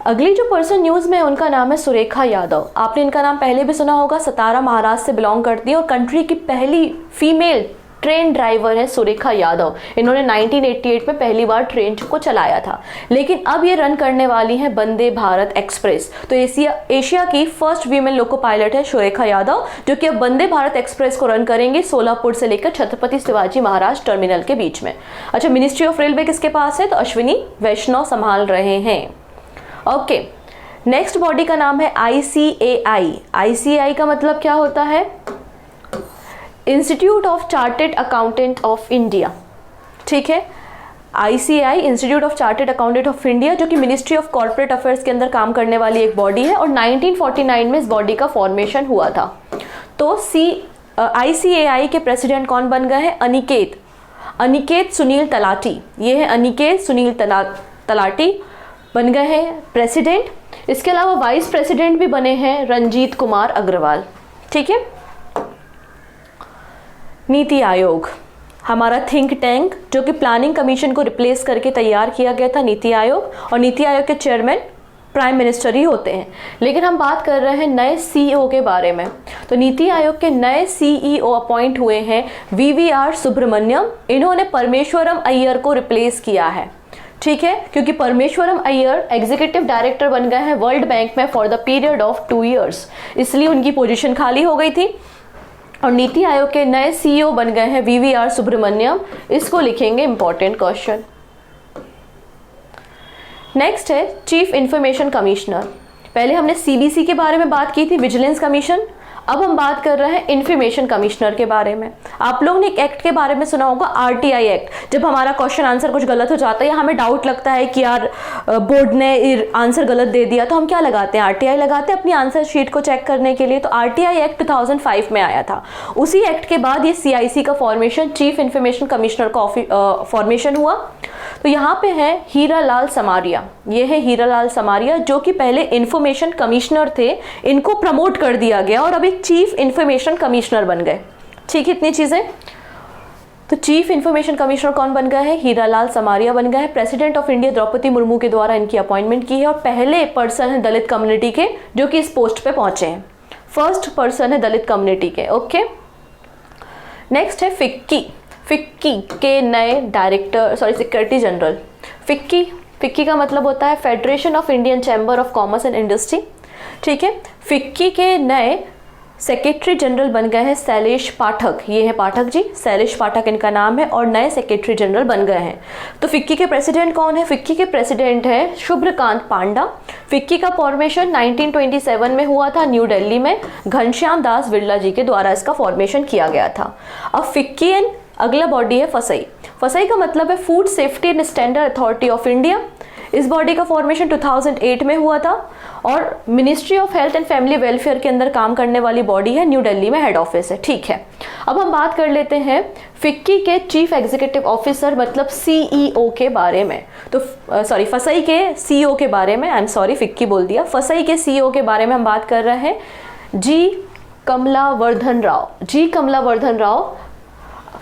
अगली जो पर्सन न्यूज में है उनका नाम है सुरेखा यादव। आपने इनका नाम पहले भी सुना होगा, सतारा महाराष्ट्र से बिलोंग करती है और कंट्री की पहली फीमेल ट्रेन ड्राइवर है सुरेखा यादव। इन्होंने 1988 में पहली बार ट्रेन को चलाया था, लेकिन अब ये रन करने वाली हैं वंदे भारत एक्सप्रेस। तो एशिया की फर्स्ट वीमेन लोको पायलट है सुरेखा यादव, जो कि अब वंदे भारत एक्सप्रेस को रन करेंगे सोलापुर से लेकर छत्रपति शिवाजी महाराज टर्मिनल के बीच में। अच्छा, मिनिस्ट्री ऑफ रेलवे किसके पास है? तो अश्विनी वैष्णव संभाल रहे हैं। ओके, नेक्स्ट बॉडी का नाम है ICAI। ICAI का मतलब क्या होता है? Institute of chartered accountant of India, ठीक है। ICAI institute of chartered accountant of India, जो कि मिनिस्ट्री ऑफ कॉर्पोरेट अफेयर्स के अंदर काम करने वाली एक बॉडी है, और 1949 में इस बॉडी का फॉर्मेशन हुआ था। तो ICAI के प्रेसिडेंट कौन बन गए हैं? अनिकेत सुनील तलाटी। ये है अनिकेत सुनील तलाटी बन गए हैं प्रेसिडेंट। इसके अलावा वाइस प्रेसिडेंट भी बने हैं रंजीत कुमार अग्रवाल। ठीक है। नीति आयोग, हमारा थिंक टैंक जो कि प्लानिंग कमीशन को रिप्लेस करके तैयार किया गया था, नीति आयोग, और नीति आयोग के चेयरमैन प्राइम मिनिस्टर ही होते हैं। लेकिन हम बात कर रहे हैं नए CEO के बारे में। तो नीति आयोग के नए CEO अपॉइंट हुए हैं VVR सुब्रमण्यम। इन्होंने परमेश्वरम अय्यर को रिप्लेस किया है। ठीक है, क्योंकि परमेश्वरम अय्यर एग्जीक्यूटिव डायरेक्टर बन गए हैं वर्ल्ड बैंक में for the period of 2 years, इसलिए उनकी पोजीशन खाली हो गई थी। और नीति आयोग के नए CEO बन गए हैं VVR सुब्रमण्यम। इसको लिखेंगे इंपॉर्टेंट क्वेश्चन। नेक्स्ट है चीफ इंफॉर्मेशन कमिश्नर। पहले हमने CBC के बारे में बात की थी, विजिलेंस कमीशन। अब हम बात कर रहे हैं इंफॉर्मेशन कमिश्नर के बारे में। आप लोगों ने एक एक्ट के बारे में सुना होगा, RTI एक्ट। जब हमारा क्वेश्चन आंसर कुछ गलत हो जाता है या हमें डाउट लगता है कि यार बोर्ड ने आंसर गलत दे दिया, तो हम क्या लगाते हैं? RTI लगाते हैं अपनी आंसर शीट को चेक करने के लिए। तो RTI एक्ट 2005 में आया था। उसी एक्ट के बाद ये CIC का फॉर्मेशन, चीफ इंफॉर्मेशन कमिश्नर का फॉर्मेशन हुआ। तो यहाँ पे है हीरालाल समारिया। ये है हीरालाल समारिया, जो कि पहले इंफॉर्मेशन कमिश्नर थे, इनको प्रमोट कर दिया गया और अभी चीफ इंफॉर्मेशन कमिश्नर बन गए। ठीक है, इतनी चीजें। तो चीफ इंफॉर्मेशन कमिश्नर कौन बन गए हैं? हीरालाल समारिया बन गए हैं। President of India Droupadi Murmu के द्वारा इनकी अपॉइंटमेंट की है, और पहले पर्सन है दलित कम्युनिटी के जो कि इस पोस्ट पे पहुंचे हैं। फर्स्ट पर्सन है दलित कम्युनिटी के। ओके। नेक्स्ट है फिक्की के नए डायरेक्टर, सेक्रेटरी जनरल। फिक्की का मतलब होता है federation of Indian chamber of commerce and industry. ठीक है। फिक्की के नए सेक्रेटरी जनरल बन गए हैं शैलेश पाठक। ये है पाठक जी, शैलेश पाठक इनका नाम है, और नए सेक्रेटरी जनरल बन गए हैं। तो फिक्की के प्रेसिडेंट कौन है? फिक्की के प्रेसिडेंट है शुभ्रकांत पांडा। फिक्की का फॉर्मेशन 1927 में हुआ था न्यू दिल्ली में। घनश्याम दास बिरला जी के द्वारा इसका फॉर्मेशन किया गया था। अब फिक्की एंड अगला बॉडी है फसई का मतलब है food safety and standard authority of India. इस बॉडी का फॉर्मेशन 2008 में हुआ था, और ministry of health and family welfare के अंदर काम करने वाली बॉडी है, न्यू दिल्ली में हेड ऑफिस है। ठीक है। अब हम बात कर लेते हैं फिक्की के चीफ एग्जीक्यूटिव ऑफिसर मतलब CEO के बारे में। तो फसई के CEO के बारे में, फिक्की बोल दिया, फसई के CEO के बारे में हम बात कर रहे हैं। जी कमलावर्धन राव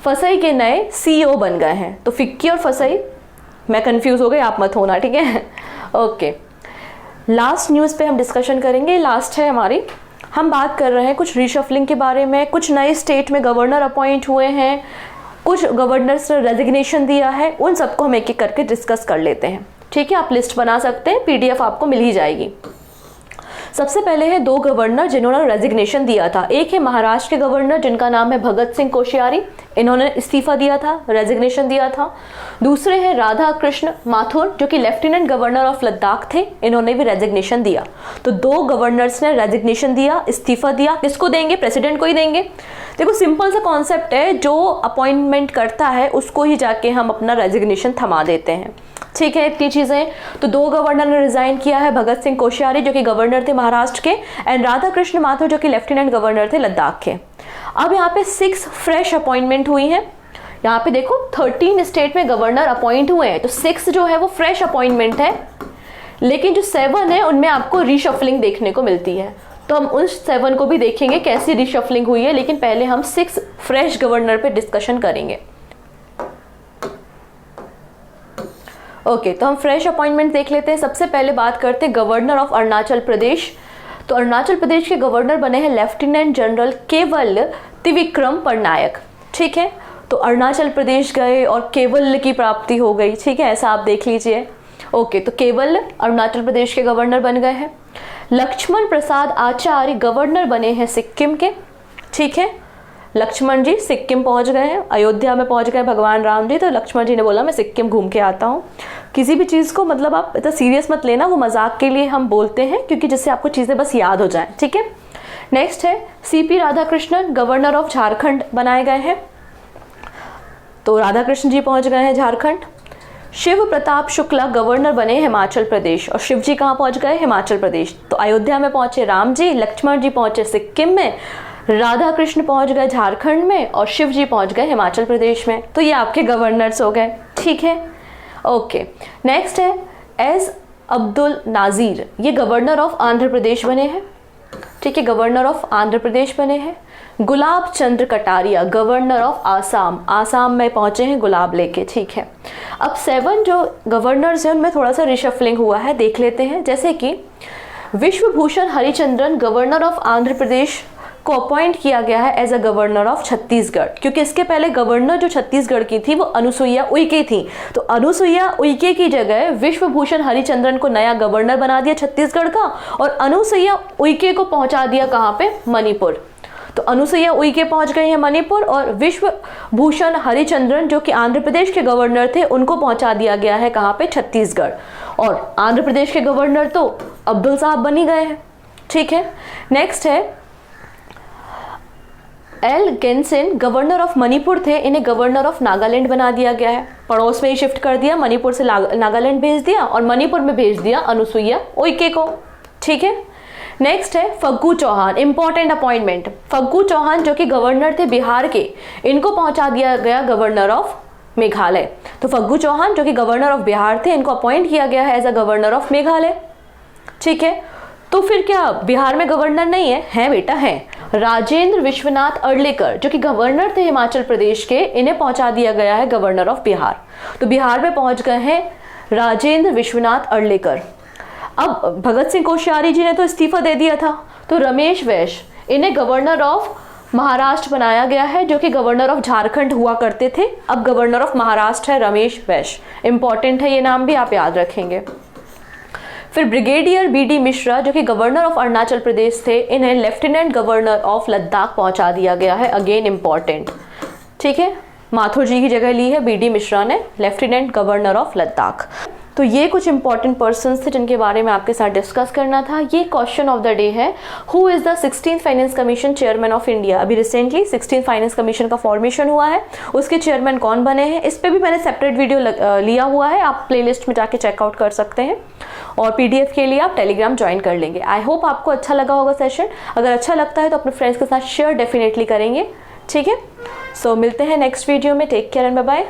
फसई के नए CEO बन गए हैं। तो फिक्की और फसई, मैं कंफ्यूज हो गई, आप मत होना, ठीक है। ओके। लास्ट न्यूज़ पे हम डिस्कशन करेंगे, लास्ट है हमारी। हम बात कर रहे हैं कुछ रीशफलिंग के बारे में। कुछ नए स्टेट में गवर्नर अपॉइंट हुए हैं, कुछ गवर्नर्स ने रेजिग्नेशन दिया है, उन सबको हम एक एक करके डिस्कस कर लेते हैं। ठीक है, आप लिस्ट बना सकते हैं, PDF आपको मिल ही जाएगी। सबसे पहले है 2 गवर्नर जिन्होंने रेजिग्नेशन दिया था। एक है महाराष्ट्र के गवर्नर जिनका नाम है भगत सिंह कोश्यारी, इन्होंने इस्तीफा दिया था, रेजिग्नेशन दिया था। दूसरे हैं राधा कृष्ण माथुर जो कि लेफ्टिनेंट गवर्नर ऑफ लद्दाख थे, इन्होंने भी रेजिग्नेशन दिया। तो 2 गवर्नर्स ने रेजिग्नेशन दिया, इस्तीफा दिया। किसको देंगे? प्रेसिडेंट को ही देंगे। देखो सिंपल सा कॉन्सेप्ट है, जो अपॉइंटमेंट करता है उसको ही जाके हम अपना रेजिग्नेशन थमा देते हैं। ठीक है, इतनी चीजें। तो 2 गवर्नर ने रिजाइन किया है, भगत सिंह कोश्यारी जो कि गवर्नर थे महाराष्ट्र के, एंड राधा कृष्ण माथुर जो कि लेफ्टिनेंट गवर्नर थे लद्दाख के। अब यहाँ पे 6 फ्रेश अपॉइंटमेंट हुई हैं। यहाँ पे देखो 13 स्टेट में गवर्नर अपॉइंट हुए हैं, तो 6 जो है वो फ्रेश अपॉइंटमेंट है, लेकिन जो 7 है उनमें आपको रीशफलिंग देखने को मिलती है। तो हम उन 7 को भी देखेंगे कैसी रीशफलिंग हुई है, लेकिन पहले हम 6 फ्रेश गवर्नर पे डिस्कशन करेंगे। ओके, तो हम फ्रेश अपॉइंटमेंट देख लेते हैं। सबसे पहले बात करते हैं गवर्नर ऑफ अरुणाचल प्रदेश। तो अरुणाचल प्रदेश के गवर्नर बने हैं लेफ्टिनेंट जनरल केवल त्रिविक्रम पटनायक। ठीक है, तो अरुणाचल प्रदेश गए और केवल की प्राप्ति हो गई। ठीक है, ऐसा आप देख लीजिए। ओके, तो केवल अरुणाचल प्रदेश के गवर्नर बन गए हैं। लक्ष्मण प्रसाद आचार्य गवर्नर बने हैं सिक्किम के। ठीक है, लक्ष्मण जी सिक्किम पहुंच गए हैं, अयोध्या में पहुंच गए भगवान राम जी, तो लक्ष्मण जी ने बोला मैं सिक्किम घूम के आता हूँ। किसी भी चीज़ को मतलब आप इतना सीरियस मत लेना, वो मजाक के लिए हम बोलते हैं क्योंकि जिससे आपको चीज़ें बस याद हो जाएं। ठीक है। नेक्स्ट है CP Radhakrishnan governor of Jharkhand बनाए गए हैं। तो राधाकृष्ण जी पहुंच गए हैं झारखंड। शिव प्रताप शुक्ला गवर्नर बने हिमाचल प्रदेश, और शिव जी कहाँ पहुंच गए? हिमाचल प्रदेश। तो अयोध्या में पहुंचे राम जी, लक्ष्मण जी पहुंचे सिक्किम में, राधा कृष्ण पहुंच गए झारखंड में, और शिव जी पहुंच गए हिमाचल प्रदेश में। तो ये आपके गवर्नर्स हो गए, ठीक है। ओके, नेक्स्ट है एस अब्दुल नाजीर, ये गवर्नर ऑफ आंध्र प्रदेश बने हैं, ठीक है, गवर्नर ऑफ आंध्र प्रदेश बने हैं। गुलाब चंद्र कटारिया गवर्नर ऑफ आसाम, आसाम में पहुंचे हैं गुलाब लेके, ठीक है। अब 7 जो गवर्नर्स हैं उनमें थोड़ा सा रिशफलिंग हुआ है, देख लेते हैं। जैसे कि विश्वभूषण हरिचंद्रन गवर्नर ऑफ आंध्र प्रदेश को अपॉइंट किया गया है as a governor of Chhattisgarh, क्योंकि इसके पहले गवर्नर जो छत्तीसगढ़ की थी वो अनुसुईया उइके थी। तो अनुसुईया उइके की जगह विश्वभूषण हरिचंद्रन को नया गवर्नर बना दिया छत्तीसगढ़ का, और अनुसुईया उइके को पहुंचा दिया कहाँ पे? मणिपुर। तो अनुसुईया उइके पहुंच गई है मणिपुर, और विश्वभूषण हरिचंद्रन जो कि आंध्र प्रदेश के गवर्नर थे उनको पहुंचा दिया गया है कहाँ पे? छत्तीसगढ़। और आंध्र प्रदेश के गवर्नर तो अब्दुल साहब बनी गए हैं, ठीक है। नेक्स्ट है एल गेंसेन गवर्नर ऑफ मणिपुर थे, इन्हें गवर्नर ऑफ नागालैंड बना दिया गया है, पड़ोस में ही शिफ्ट कर दिया, मणिपुर से नागालैंड भेज दिया और मणिपुर में भेज दिया अनुसुईया उइके को, ठीक है। नेक्स्ट है फग्गू चौहान, इंपॉर्टेंट अपॉइंटमेंट। फग्गू चौहान जो कि गवर्नर थे बिहार के, इनको पहुंचा दिया गया गवर्नर ऑफ मेघालय। तो फग्गू चौहान जो कि गवर्नर ऑफ बिहार थे, इनको अपॉइंट किया गया है as a governor of Meghalaya, ठीक है। तो फिर क्या बिहार में गवर्नर नहीं है? है बेटा, है। राजेंद्र विश्वनाथ अर्लेकर जो कि गवर्नर थे हिमाचल प्रदेश के, इन्हें पहुंचा दिया गया है गवर्नर ऑफ बिहार। तो बिहार में पहुंच गए हैं राजेंद्र विश्वनाथ अर्लेकर। अब भगत सिंह कोश्यारी जी ने तो इस्तीफा दे दिया था, तो रमेश वैश्य, इन्हें गवर्नर ऑफ महाराष्ट्र बनाया गया है, जो कि गवर्नर ऑफ झारखंड हुआ करते थे, अब गवर्नर ऑफ महाराष्ट्र है रमेश वैश्य। इंपॉर्टेंट है ये नाम भी, आप याद रखेंगे। फिर ब्रिगेडियर बीडी मिश्रा जो कि गवर्नर ऑफ अरुणाचल प्रदेश थे, इन्हें लेफ्टिनेंट गवर्नर ऑफ लद्दाख पहुंचा दिया गया है, अगेन इंपॉर्टेंट, ठीक है। माथुर जी की जगह ली है बीडी मिश्रा ने, लेफ्टिनेंट गवर्नर ऑफ लद्दाख। तो ये कुछ इंपॉर्टेंट पर्सन्स थे जिनके बारे में आपके साथ डिस्कस करना था। ये क्वेश्चन ऑफ द डे है, who is the 16th finance commission chairman of India. अभी रिसेंटली 16th फाइनेंस कमीशन का फॉर्मेशन हुआ है, उसके चेयरमैन कौन बने हैं, इस पे भी मैंने सेपरेट वीडियो लिया हुआ है, आप प्लेलिस्ट में जाके चेकआउट कर सकते हैं। और पीडीएफ के लिए आप टेलीग्राम ज्वाइन कर लेंगे। आई होप आपको अच्छा लगा होगा सेशन। अगर अच्छा लगता है तो अपने फ्रेंड्स के साथ शेयर डेफिनेटली करेंगे, ठीक है। सो मिलते हैं नेक्स्ट वीडियो में। Take care and bye bye.